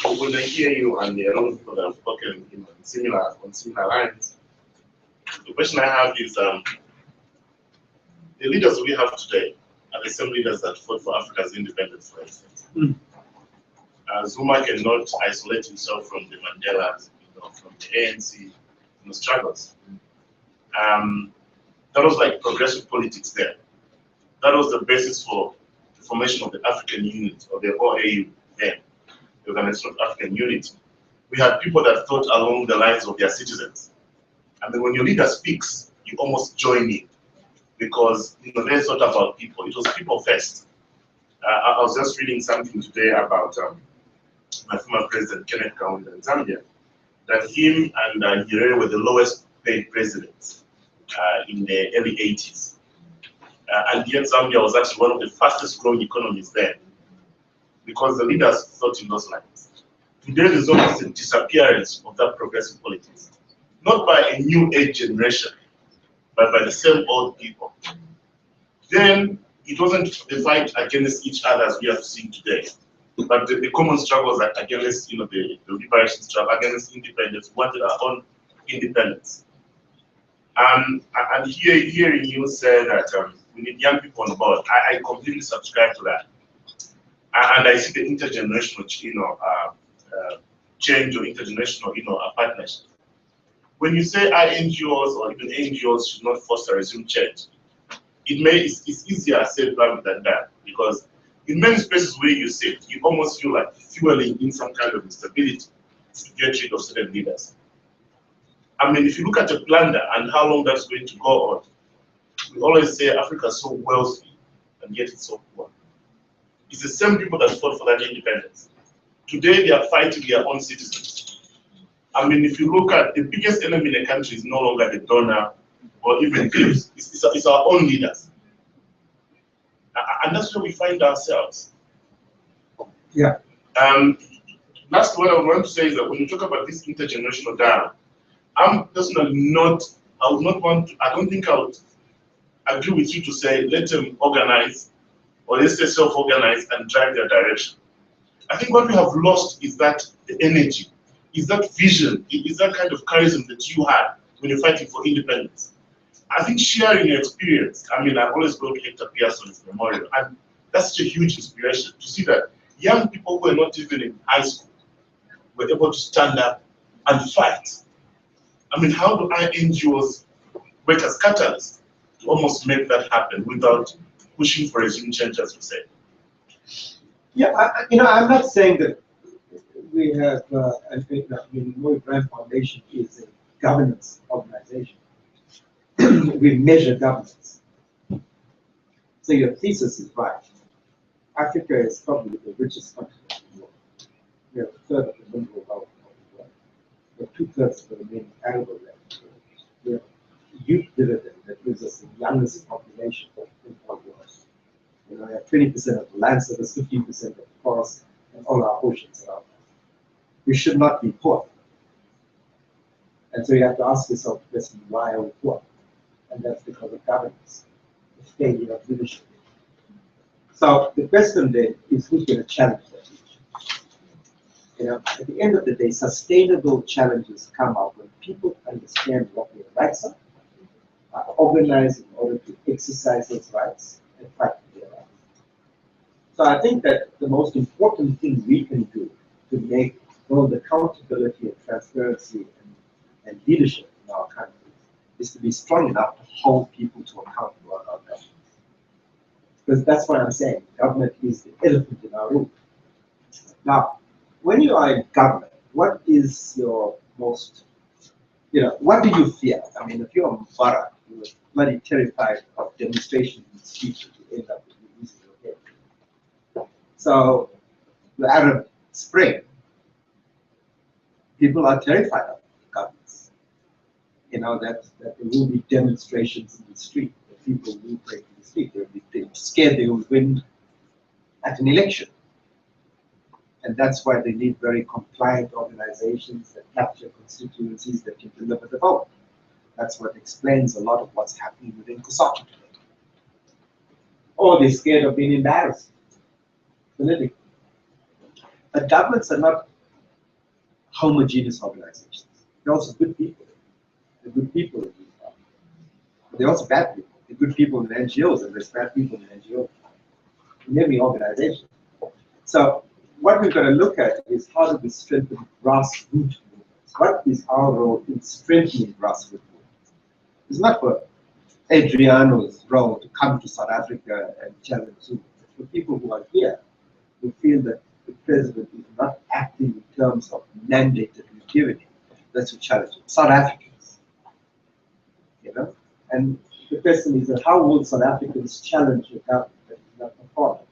When I hear you and the other people that have spoken on similar lines, the question I have is the leaders we have today are the same leaders that fought for Africa's independence, for instance. Zuma cannot isolate himself from the Mandelas, from the ANC, struggles. That was like progressive politics there. That was the basis for the formation of the African Unit, or the OAU then, the Organization of African Unity. We had people that thought along the lines of their citizens. And then when your leader speaks, you almost join in, because they thought about people. It was people first. I was just reading something today about my former president, Kenneth Kaunda in Zambia, that him and Nyerere were the lowest paid presidents in the early 80s. And yet Zambia was actually one of the fastest growing economies then, because the leaders thought in those lines. Today there's almost a disappearance of that progressive politics. Not by a new age generation, but by the same old people. Then it wasn't the fight against each other as we are seeing today, but the common struggles against the liberation struggle, against independence. We wanted our own independence. And hearing you say that we need young people on board, I completely subscribe to that. And I see the intergenerational change or intergenerational partnership. When you say INGOs or even NGOs should not foster resume change, it's easier said rather than done, because in many spaces where you sit, you almost feel like fueling in some kind of instability to get rid of certain leaders. I mean, if you look at the plunder and how long that's going to go on, we always say Africa is so wealthy and yet it's so poor. It's the same people that fought for that independence. Today they are fighting their own citizens. I mean, if you look at the biggest enemy in the country is no longer the donor or even gifts, it's our own leaders. And that's where we find ourselves. Yeah. Last what I want to say is that when you talk about this intergenerational dialogue, I'm personally not, I would not want to, I don't think I would agree with you to say, let them organize, or let's say self-organize and drive their direction. I think what we have lost is that the energy, is that vision, is that kind of charisma that you had when you're fighting for independence. I think sharing your experience, I mean, I always go to Hector Pearson's memorial, and that's such a huge inspiration to see that young people who are not even in high school were able to stand up and fight. I mean, how do NGOs work as catalysts to almost make that happen without pushing for regime change, as you said? Yeah, I'm not saying that we have, I think that the Moy Grant Foundation is a governance organization. We measure governance. So your thesis is right. Africa is probably the richest continent in the world. We have a third of the mineral wealth of the world. We have 2/3 of the remaining arable land. We have a youth dividend that gives us the youngest population in the world. We have 20% of the land surface, 15% of the forest, and all our oceans around us. We should not be poor. And so you have to ask yourself the question, why are we poor? And that's because of governance, the failure of leadership. So the question then is who's going to challenge that issue? At the end of the day, sustainable challenges come up when people understand what their rights are organized in order to exercise those rights and fight for their rights. So I think that the most important thing we can do to make both accountability and transparency and leadership in our country is to be strong enough to hold people to account for our government. Because that's what I'm saying. Government is the elephant in our room. Now, when you are in government, what is your most, what do you fear? I mean, if you're a Mubarak, you're bloody terrified of demonstrations in the streets that you end up with losing your head. So, the Arab Spring, people are terrified of governments. That there will be demonstrations in the street, that people will break in the street. They're scared they will win at an election. And that's why they need very compliant organizations that capture constituencies that can deliver the vote. That's what explains a lot of what's happening within COSATU today. Or they're scared of being embarrassed politically. But governments are not homogeneous organizations. They're also good people. They're good people in these governments. But they're also bad people. They're good people in NGOs, and there's bad people in NGOs. In every organization. So what we've got to look at is how do we strengthen grassroots movements? What is our role in strengthening grassroots movements? It's not for Adriano's role to come to South Africa and challenge Zuma. It's for people who are here who feel that the president is not acting in terms of mandated activity. That's a challenge. South Africans, And the question is that how will South Africans challenge a government that is not performing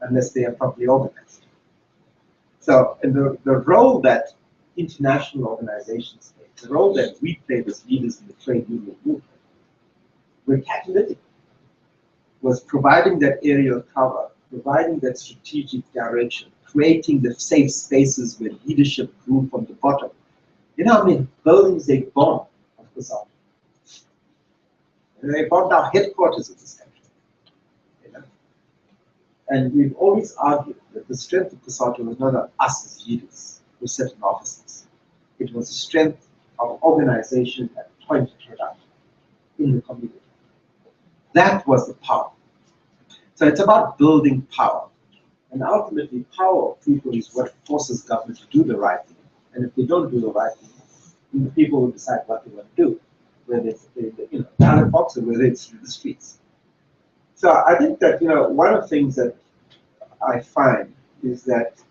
unless they are properly organized? So, and the role that international organizations play, the role that we play as leaders in the trade union movement, we're catalytic, was providing that area of cover, providing that strategic direction, creating the safe spaces where leadership grew from the bottom. You know how many buildings they bombed of COSATU? They bombed our headquarters in this country. And we've always argued that the strength of COSATU was not us as leaders who sat in offices. It was the strength of organization at point of production in the community. That was the power. So it's about building power. And ultimately, power of people is what forces government to do the right thing. And if they don't do the right thing, then the people will decide what they want to do, whether it's the ballot box or whether it's through the streets. So I think that one of the things that I find is that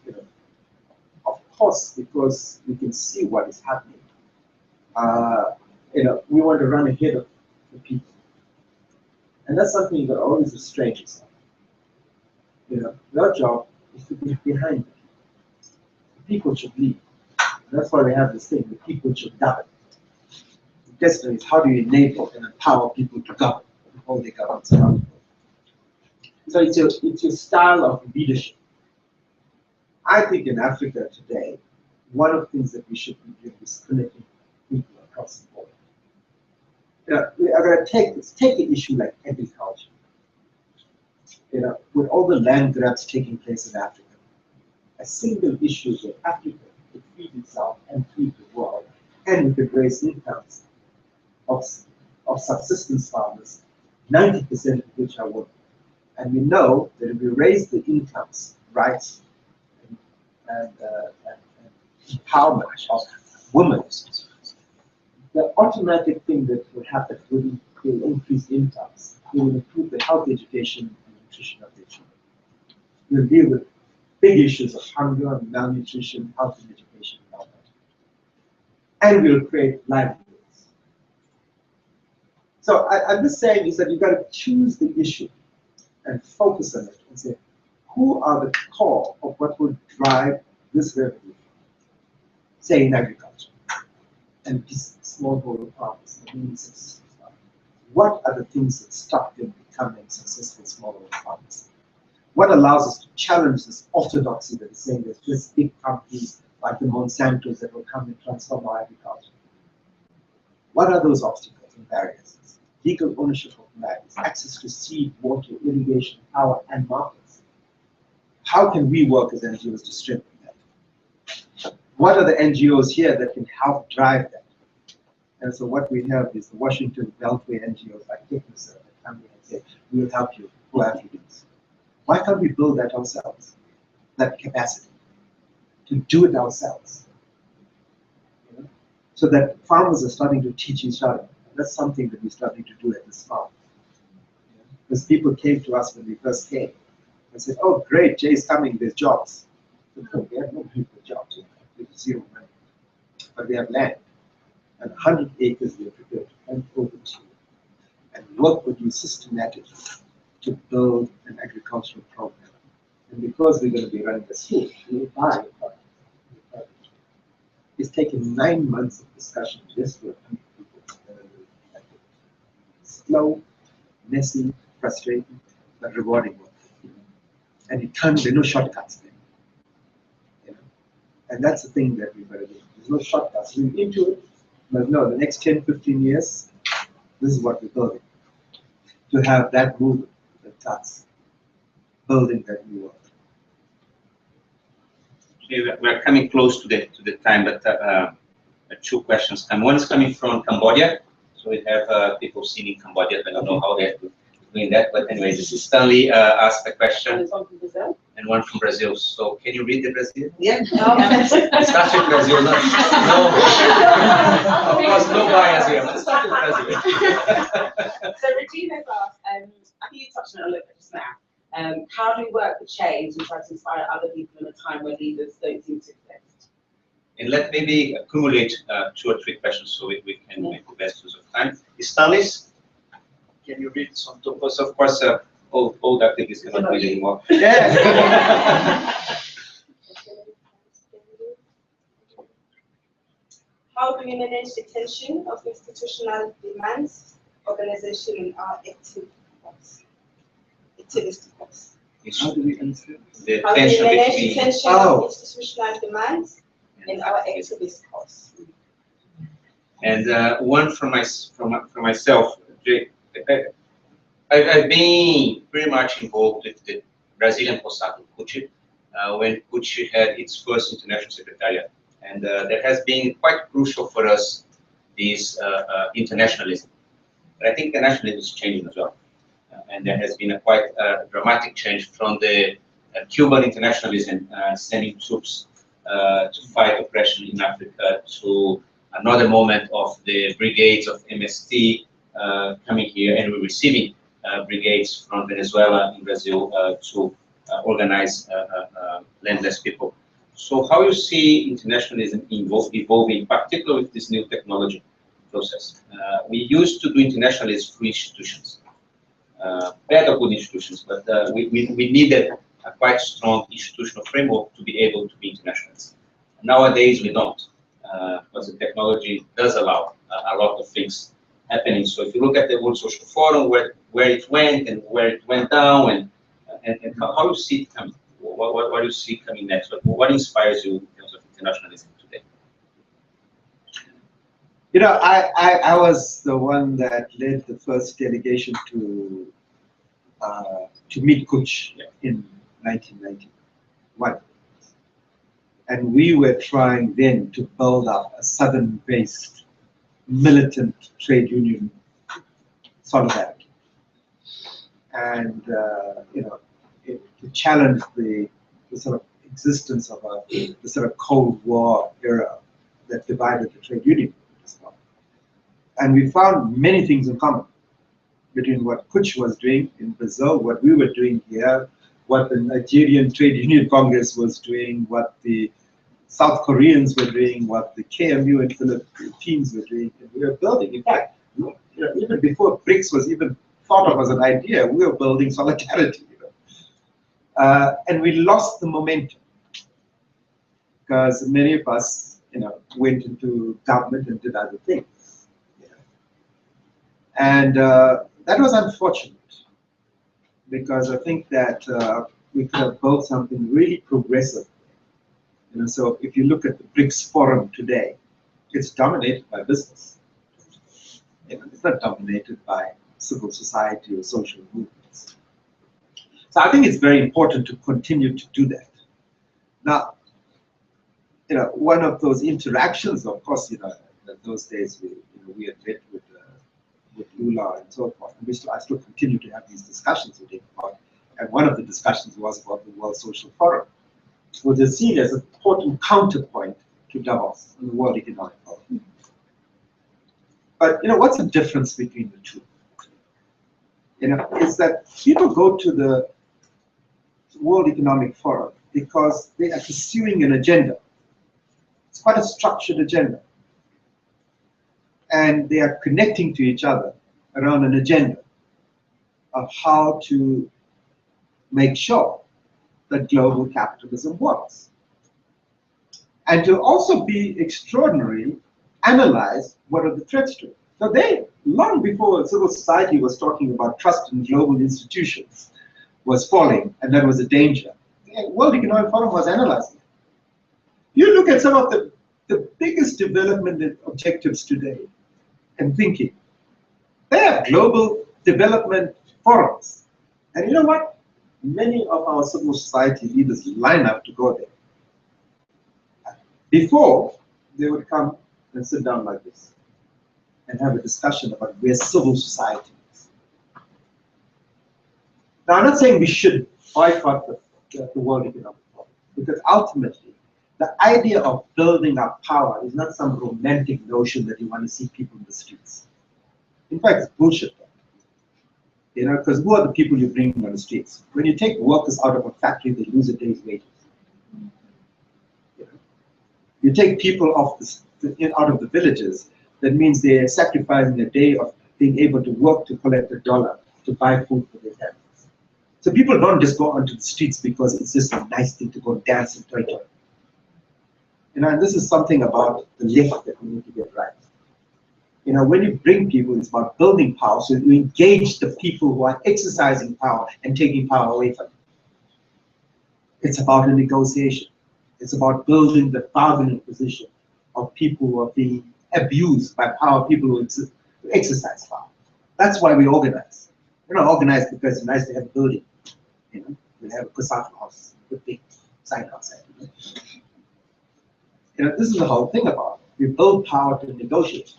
of course, because we can see what is happening, we want to run ahead of the people, and that's something that always restrains yourself. Your job is to be behind the people. The people should lead. And that's why we have this thing: the people should govern. The question is, how do you enable and empower people to govern and hold their governments accountable? So it's your style of leadership. I think in Africa today, one of the things that we should be doing is connecting people across the board. We are going to take an issue like agriculture. With all the land grabs taking place in Africa, a single issue is that Africa could feed itself and feed the world, and we could raise incomes of subsistence farmers, 90% of which are women. And we know that if we raise the incomes, rights, and empowerment of women, the automatic thing that will happen will increase incomes. It will improve the health, education, and nutrition of their children. We'll deal with big issues of hunger, malnutrition, health, and education, and all that. And we'll create livelihoods. So I'm just saying is that you've got to choose the issue and focus on it and say, who are the core of what will drive this revolution, say in agriculture, and these smallholder farmers, what are the things that stop them becoming successful smallholder farmers? What allows us to challenge this orthodoxy that is saying there's just big companies like the Monsantos that will come and transform our agriculture? What are those obstacles and barriers? legal ownership of land, it's access to seed, water, irrigation, power, and markets. How can we work as NGOs to strengthen that? What are the NGOs here that can help drive that? And so what we have is the Washington Beltway NGOs like Technoserve that come in and say, we will help you, poor Africans. Why can't we build that ourselves, that capacity, to do it ourselves? You know? So that farmers are starting to teach each other. That's something that we're starting to do at this farm. Because people came to us when we first came and said, oh, great, Jay's coming, there's jobs. We have no people jobs, we have zero money. But we have land. And 100 acres we are prepared to hand over to you and work with you systematically to build an agricultural program. And because we're going to be running a school, we will buy a product. It's taken 9 months of discussion just with 100 people. Slow, messy, frustrating, but rewarding work. And there are no shortcuts there. You know? And that's the thing that we've got to do. There's no shortcuts. We're into it, but no, the next 10, 15 years, this is what we're building. To have that movement that starts building that new world. Okay, we're coming close to the time, but two questions come. One is coming from Cambodia. So we have people seen in Cambodia. I don't know how they're doing that, but anyway, this is Stanley asked a question. And one from Brazil. And one from Brazil. So can you read the Brazil? Yeah. Start with Brazil. No, of course, no bias here. But start with Brazil. So Regina's asked, I think you touched on it a little bit just now. How do we work with change and try to inspire other people in a time where leaders don't seem to exist? And let maybe accumulate 2 or 3 questions so we can make the best use of time. Stanley's, can you read some topos? Of course, old activists cannot read anymore. Yeah. How do we manage the tension of institutional demands, organization, and our activist force? How do we answer? The How do we tension manage the between tension of institutional demands and our activist force? and one from myself. I've been pretty much involved with the Brazilian COSATU, CUT, when CUT had its first international secretariat. And that has been quite crucial for us, this internationalism. But I think internationalism is changing as well. And there has been a quite dramatic change from the Cuban internationalism, sending troops to fight oppression in Africa, to another moment of the brigades of MST coming here, and we're receiving brigades from Venezuela in Brazil to organize landless people. So how you see internationalism evolving, particularly with this new technology process? We used to do internationalism through institutions, bad or good institutions, but we needed a quite strong institutional framework to be able to be internationalists. Nowadays we don't, because the technology does allow a lot of things happening. So if you look at the World Social Forum, where it went and where it went down, and how you see it coming, what do you see coming next? What inspires you in terms of internationalism today? You know, I was the one that led the first delegation to meet Kuch in 1991. And we were trying then to build up a southern-based militant trade union solidarity. And, you know, to challenge the sort of existence of the sort of Cold War era that divided the trade union. And we found many things in common between what Kuch was doing in Brazil, what we were doing here, what the Nigerian Trade Union Congress was doing, what the South Koreans were doing, what the KMU in Philippines were doing, and we were building. In fact, you know, even before BRICS was even thought of as an idea, we were building solidarity. You know? And we lost the momentum because many of us, you know, went into government and did other things. And that was unfortunate because I think that we could have built something really progressive. You know, so if you look at the BRICS forum today, it's dominated by business. It's not dominated by civil society or social movements. So I think it's very important to continue to do that. Now, one of those interactions, of course, in those days we had met with Lula and so forth, and I still continue to have these discussions with him about, and one of the discussions was about the World Social Forum, which is seen as an important counterpoint to Davos and the World Economic Forum. But what's the difference between the two? Is that people go to the World Economic Forum because they are pursuing an agenda. It's quite a structured agenda. And they are connecting to each other around an agenda of how to make sure that global capitalism works. And to also be extraordinary, analyze what are the threats to it. So they, long before civil society was talking about trust in global institutions was falling, and that was a danger, the World Economic Forum was analyzing it. You look at some of the biggest development objectives today and thinking, they have global development forums. And you know what? Many of our civil society leaders line up to go there. Before, they would come and sit down like this and have a discussion about where civil society is. Now, I'm not saying we should boycott the World Economic Forum, because ultimately, the idea of building up power is not some romantic notion that you want to see people in the streets. In fact, it's bullshit. Because who are the people you bring on the streets? When you take workers out of a factory, they lose a day's wages. You take people out of the villages, that means they're sacrificing a day of being able to work to collect $1 to buy food for their families. So people don't just go onto the streets because it's just a nice thing to go dance and toy. And this is something about the left that we need to get right. When you bring people, it's about building power, so you engage the people who are exercising power and taking power away from them. It's about a negotiation. It's about building the bargaining position of people who are being abused by power, people who exercise power. That's why we organize. We're not organized because it's nice to have a building. We have a Kosato house, a big sign outside. This is the whole thing about it. We build power to negotiate.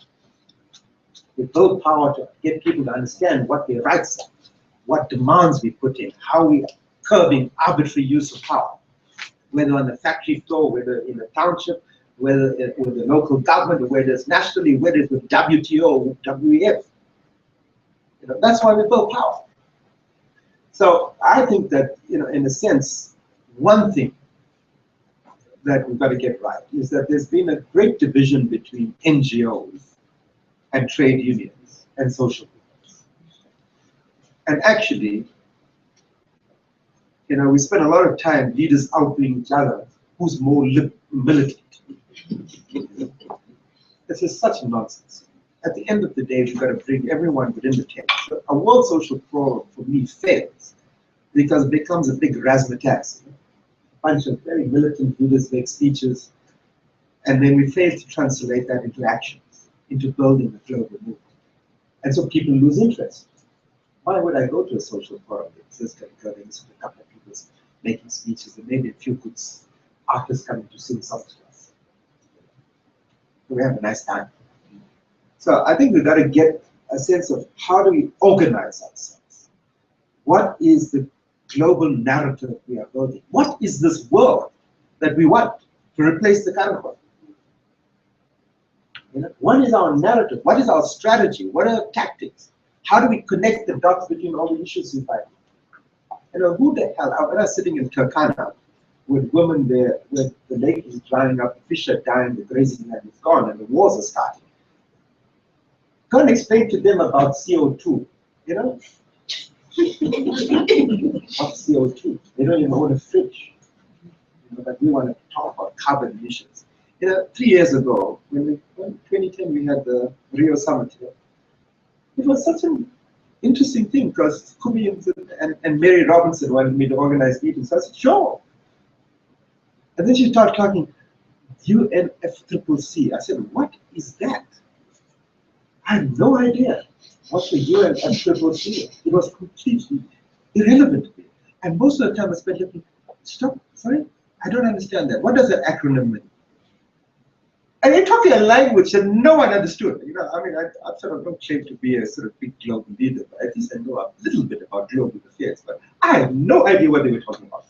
We build power to get people to understand what their rights are, what demands we put in, how we are curbing arbitrary use of power, whether on the factory floor, whether in the township, whether with the local government, or whether it's nationally, whether it's with WTO or WEF. That's why we build power. So I think that, in a sense, one thing that we've got to get right is that there's been a great division between NGOs and trade unions and social movements. And actually, we spend a lot of time leaders outdoing each other who's more militant. This is such nonsense. At the end of the day, we've got to bring everyone within the tent. So a World Social Forum, for me, fails because it becomes a big razzmatazz. A bunch of very militant leaders make speeches, and then we fail to translate that into actions, into building the global movement. And so people lose interest. Why would I go to a social forum? It's just a couple of people making speeches, and maybe a few good artists coming to sing songs to us. We have a nice time. So I think we've got to get a sense of how do we organize ourselves? What is the global narrative we are building? What is this world that we want to replace the current one? What is our narrative? What is our strategy? What are our tactics? How do we connect the dots between all the issues we find? Who the hell? When I was sitting in Turkana with women there, where the lake is drying up, the fish are dying, the grazing land is gone, and the wars are starting. Can't explain to them about CO2, What CO2? They don't even own a fridge. But we want to talk about carbon emissions. 3 years ago, when 2010 we had the Rio Summit here, it was such an interesting thing because Kubi and Mary Robinson wanted me to organize meetings. So I said, sure. And then she started talking UNFCCC. I said, what is that? I had no idea what the UN expert was doing. It was completely irrelevant to me. And most of the time I spent looking, stop, sorry, I don't understand that. What does that acronym mean? And you're talking a language that no one understood. You know, I mean, I sort of don't claim to be a sort of big global leader, but at least I know a little bit about global affairs. But I had no idea what they were talking about.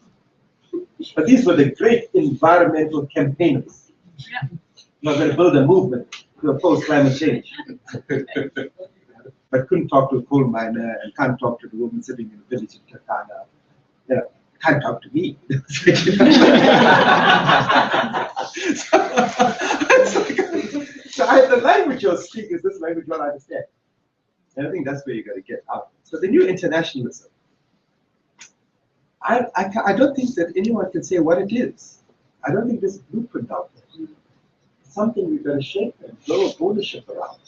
But these were the great environmental campaigners. Yeah. Not going to build a movement to oppose climate change. But couldn't talk to a coal miner and can't talk to the woman sitting in a village in Turkana. You know, can't talk to me. So the language you're speaking is this language you'll understand. And I think that's where you got to get out. So the new internationalism, I don't think that anyone can say what it is. I don't think there's a blueprint out there. It's something we've got to shape and blow ownership around.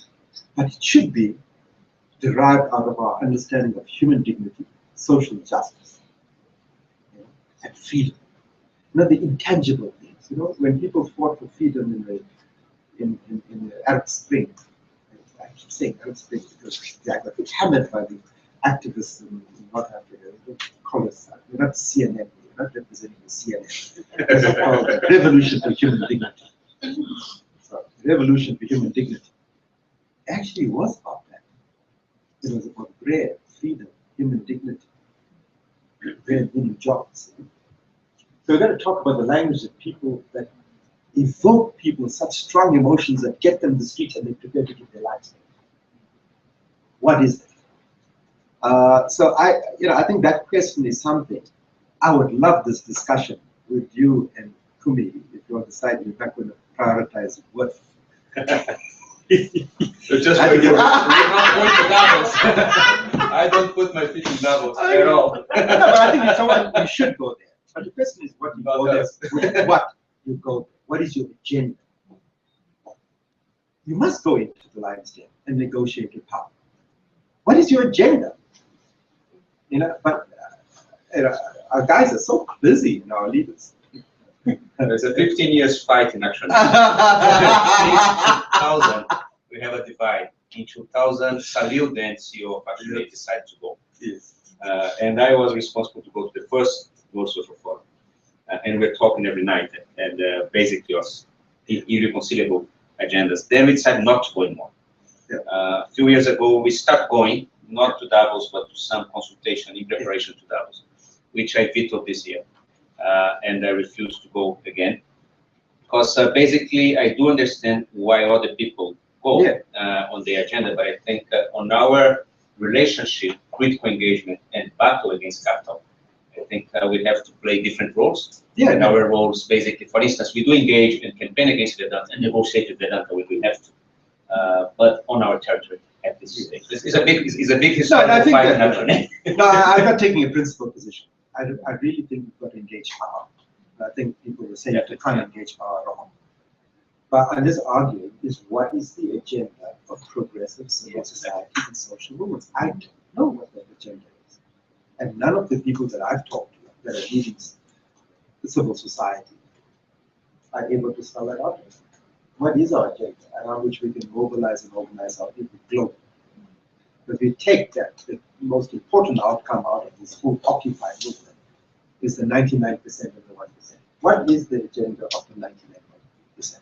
But it should be derived out of our understanding of human dignity, social justice, and freedom. Not the intangible things. You know, when people fought for freedom in the Arab Spring, I keep saying Arab Spring because I got hammered by the activists in North Africa. They call us, we're not CNN, we're not representing the CNN. It's called the Revolution for Human Dignity. So, Revolution for Human Dignity actually was about that. It was about bread, freedom, human dignity, bread, winning jobs. So we're going to talk about the language of people that evoke people such strong emotions that get them the streets and they prepare to give their lives. What is it? So I think that question is something. I would love this discussion with you and Kumi if you're deciding you're not going to prioritize worth. So just for you, we're not going to Davos. I don't put my feet in Davos at all. No, but I think it's someone you should go there. But the question is what you go there. What you go there. What is your agenda? You must go into the lion's den and negotiate your power. What is your agenda? You know, but our guys are so busy, our leaders. There's a 15 years fight in action. Since 2000, we have a divide. In 2000, Salil, then CEO of ActionAid, decided to go. Yes. And I was responsible to go to the first World Social Forum. And we're talking every night, and basically was irreconcilable agendas. Then we decided not to go anymore. Yeah. A few years ago, we started going, not to Davos, but to some consultation in preparation to Davos, which I vetoed this year. And I refuse to go again. Because basically, I do understand why other people go on the agenda, but I think on our relationship, critical engagement, and battle against capital, I think we have to play different roles. And our roles, basically, for instance, we do engage and campaign against Vedanta and negotiate with Vedanta when we have to, but on our territory at this stage. This is a big historical fight in ActionAid. No, I'm not taking a principled position. I really think we've got to engage power. I think people will say you can't engage power wrong. But I'm just arguing is what is the agenda of progressive civil society and social movements? I don't know what that agenda is. And none of the people that I've talked to that are leading the civil society are able to spell that out. What is our agenda around which we can mobilize and organize our people globally? If we take that, the most important outcome out of this whole Occupy movement is the 99% and the 1%. What is the agenda of the 99%?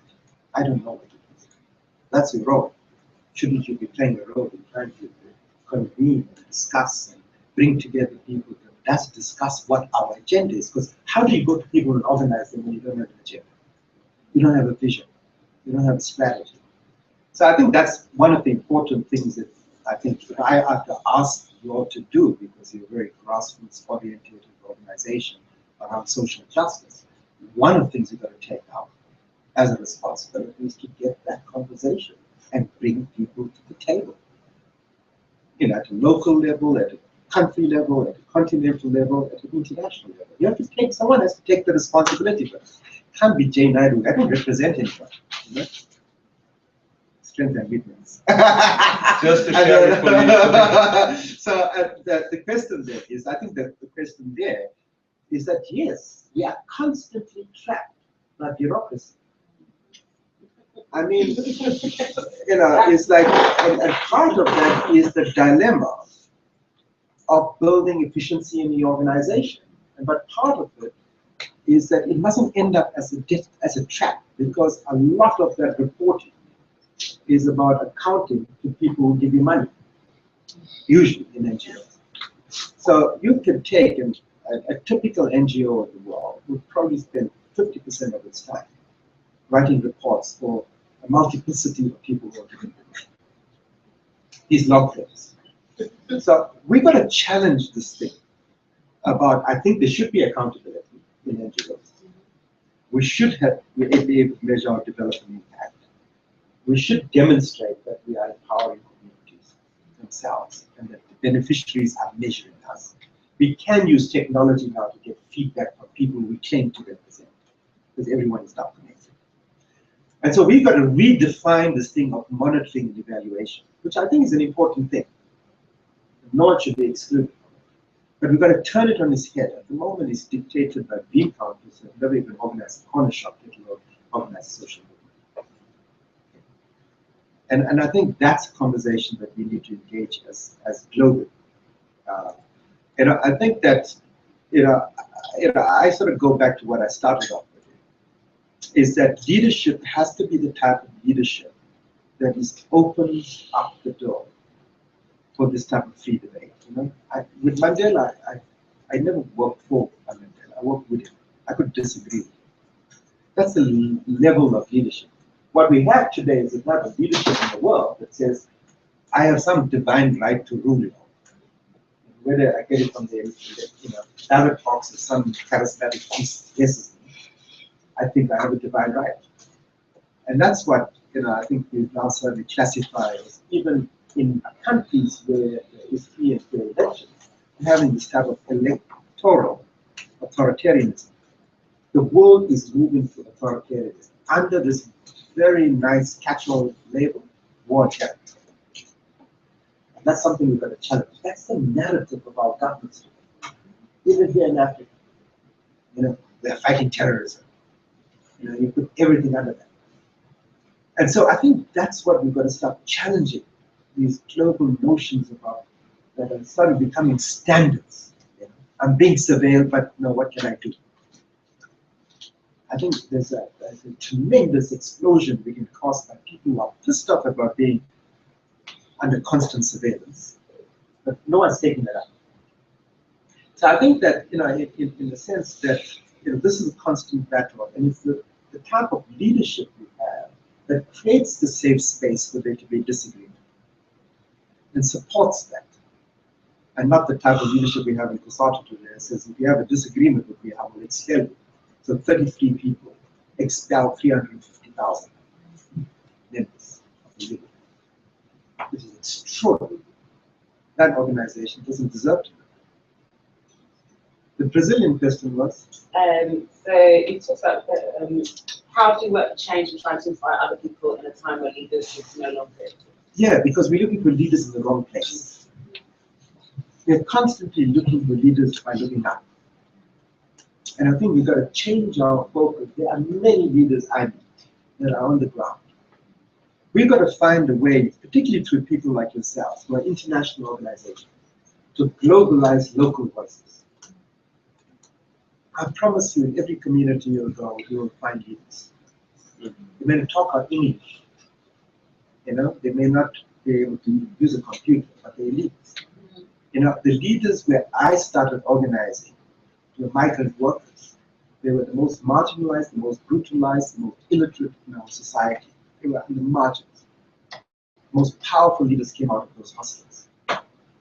I don't know what it is. That's your role. Shouldn't you be playing a role in trying to convene and discuss and bring together people to just discuss what our agenda is? Because how do you go to people and organize them when you don't have an agenda? You don't have a vision. You don't have a strategy. So I think that's one of the important things that I think I have to ask you all to do, because you're a very grassroots-oriented organization around social justice. One of the things you've got to take out as a responsibility is to get that conversation and bring people to the table. You know, at a local level, at a country level, at a continental level, at an international level. You have to take, someone has to take the responsibility for it. It can't be Jay Naidoo. I don't represent anyone. You know? Strength and weakness. Just to share it for you. So the question there is, I think that the question there is that yes, we are constantly trapped by bureaucracy. I mean, you know, it's like, and part of that is the dilemma of building efficiency in the organization. But part of it is that it mustn't end up as a trap, because a lot of that reporting is about accounting to people who give you money, usually in NGOs. So you could take a typical NGO of the world would probably spend 50% of its time writing reports for a multiplicity of people who are giving them these log figures. So we've got to challenge this thing about, I think there should be accountability in NGOs. We should be able to measure our development impact. We should demonstrate that we are empowering communities themselves and that the beneficiaries are measuring us. We can use technology now to get feedback from people we claim to represent, because everyone is now connected. And so we've got to redefine this thing of monitoring and evaluation, which I think is an important thing. No one should be excluded from it. But we've got to turn it on its head. At the moment, it's dictated by bean counters who have never even organized a corner shop, let alone organized a social movement. And I think that's a conversation that we need to engage as global. I think that I sort of go back to what I started off with, is that leadership has to be the type of leadership that is open up the door for this type of free debate. With Mandela, I never worked for Mandela. I worked with him. I could disagree with him. That's the level of leadership. What we have today is a type of leadership in the world that says, I have some divine right to rule you. Whether I get it from the ballot box or some charismatic priest guesses me, I think I have a divine right. And that's what I think we've now certainly classified as, even in countries where there is free and fair elections, having this type of electoral authoritarianism. The world is moving to authoritarianism under this very nice catch-all label, war terror. And that's something we've got to challenge. That's the narrative of our governments. Even here in Africa, they're fighting terrorism. You put everything under that. And so I think that's what we've got to start challenging, these global notions about that are starting becoming standards. I'm being surveilled, but what can I do? I think there's a tremendous explosion we can cause by people who are pissed off about being under constant surveillance, but no one's taking that up. So I think that in the sense that this is a constant battle, and it's the type of leadership we have that creates the safe space for there to be disagreement and supports that, and not the type of leadership we have in COSATU today that says, if you have a disagreement with me, I will expel you. So 33 people expel 350,000 members of the league. This is extraordinary. That organization doesn't deserve to. The Brazilian question was? So you talked about how do you work for change and trying to inspire other people in a time where leaders is no longer. Yeah, because we're looking for leaders in the wrong place. We're constantly looking for leaders by looking up. And I think we've got to change our focus. There are many leaders I meet that are on the ground. We've got to find a way, particularly through people like yourselves, who are international organizations, to globalize local voices. I promise you, in every community you'll go, you will find leaders. They may not talk out English. They may not be able to use a computer, but they're leaders. The leaders where I started organizing were migrant workers. They were the most marginalized, the most brutalized, the most illiterate in our society. They were in the margins. The most powerful leaders came out of those hostels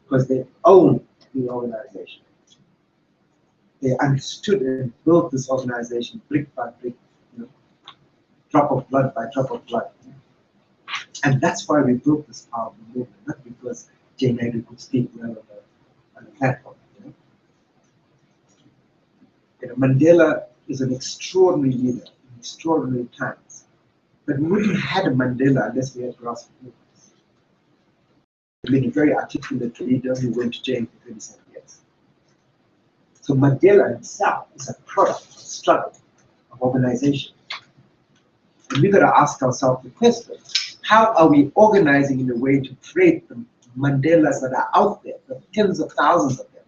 because they owned the organization. They understood and built this organization brick by brick, drop of blood by drop of blood. And that's why we built this powerful movement, not because Jay Naidoo could speak well on the platform. Mandela is an extraordinary leader in extraordinary times. But we wouldn't have had a Mandela unless we had grassroots movements. He's been a very articulate leader who went to jail for 27 years. So Mandela himself is a product of struggle, of organization. And we've got to ask ourselves the question, how are we organizing in a way to create the Mandelas that are out there, the tens of thousands of them,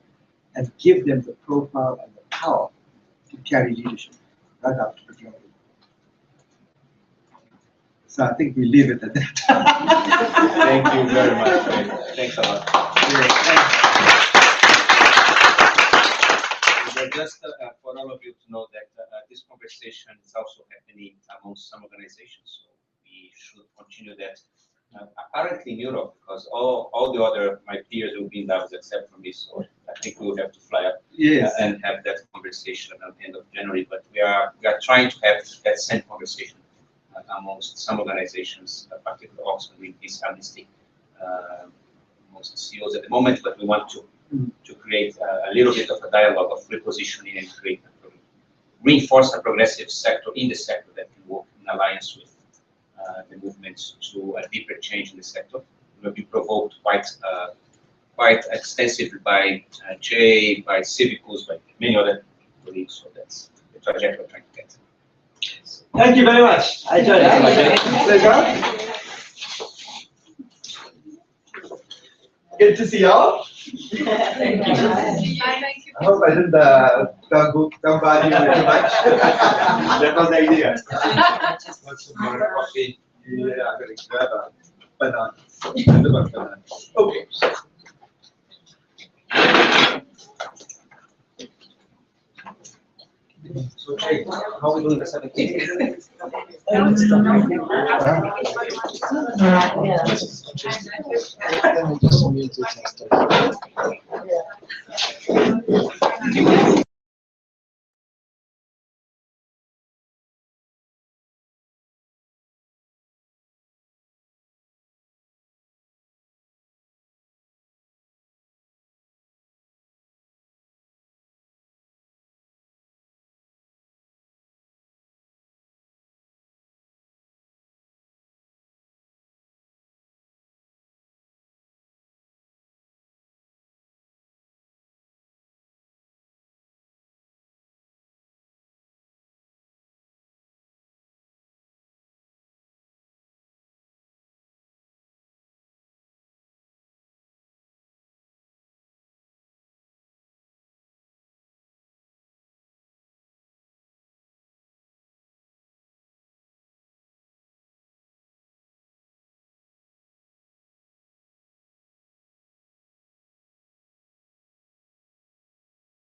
and give them the profile and the power to carry leadership right up to the global. So I think we leave it at that. Thank you very much. Thanks a lot. Just for all of you to know that this conversation is also happening amongst some organizations, so we should continue that. Apparently in Europe, because all the other, my peers will be in Davos except for me, so I think we will have to fly up and have that conversation at the end of January, but we are trying to have that same conversation amongst some organizations, particularly Oxfam, Greenpeace, Amnesty, amongst CEOs at the moment, but we want to create a little bit of a dialogue of repositioning and create reinforce a progressive sector in the sector that can work in alliance with the movements to a deeper change in the sector. It will be provoked quite extensively by Jay, by Civicus, by many other colleagues. So that's the trajectory we're trying to get. Thank you very much. I enjoyed it. Good to see y'all. Thank you. I hope I didn't bombard you too much. That was the idea. Want some more coffee? Yeah, I'm going to grab a banana. Okay. So, Jay, how are we doing the 17th?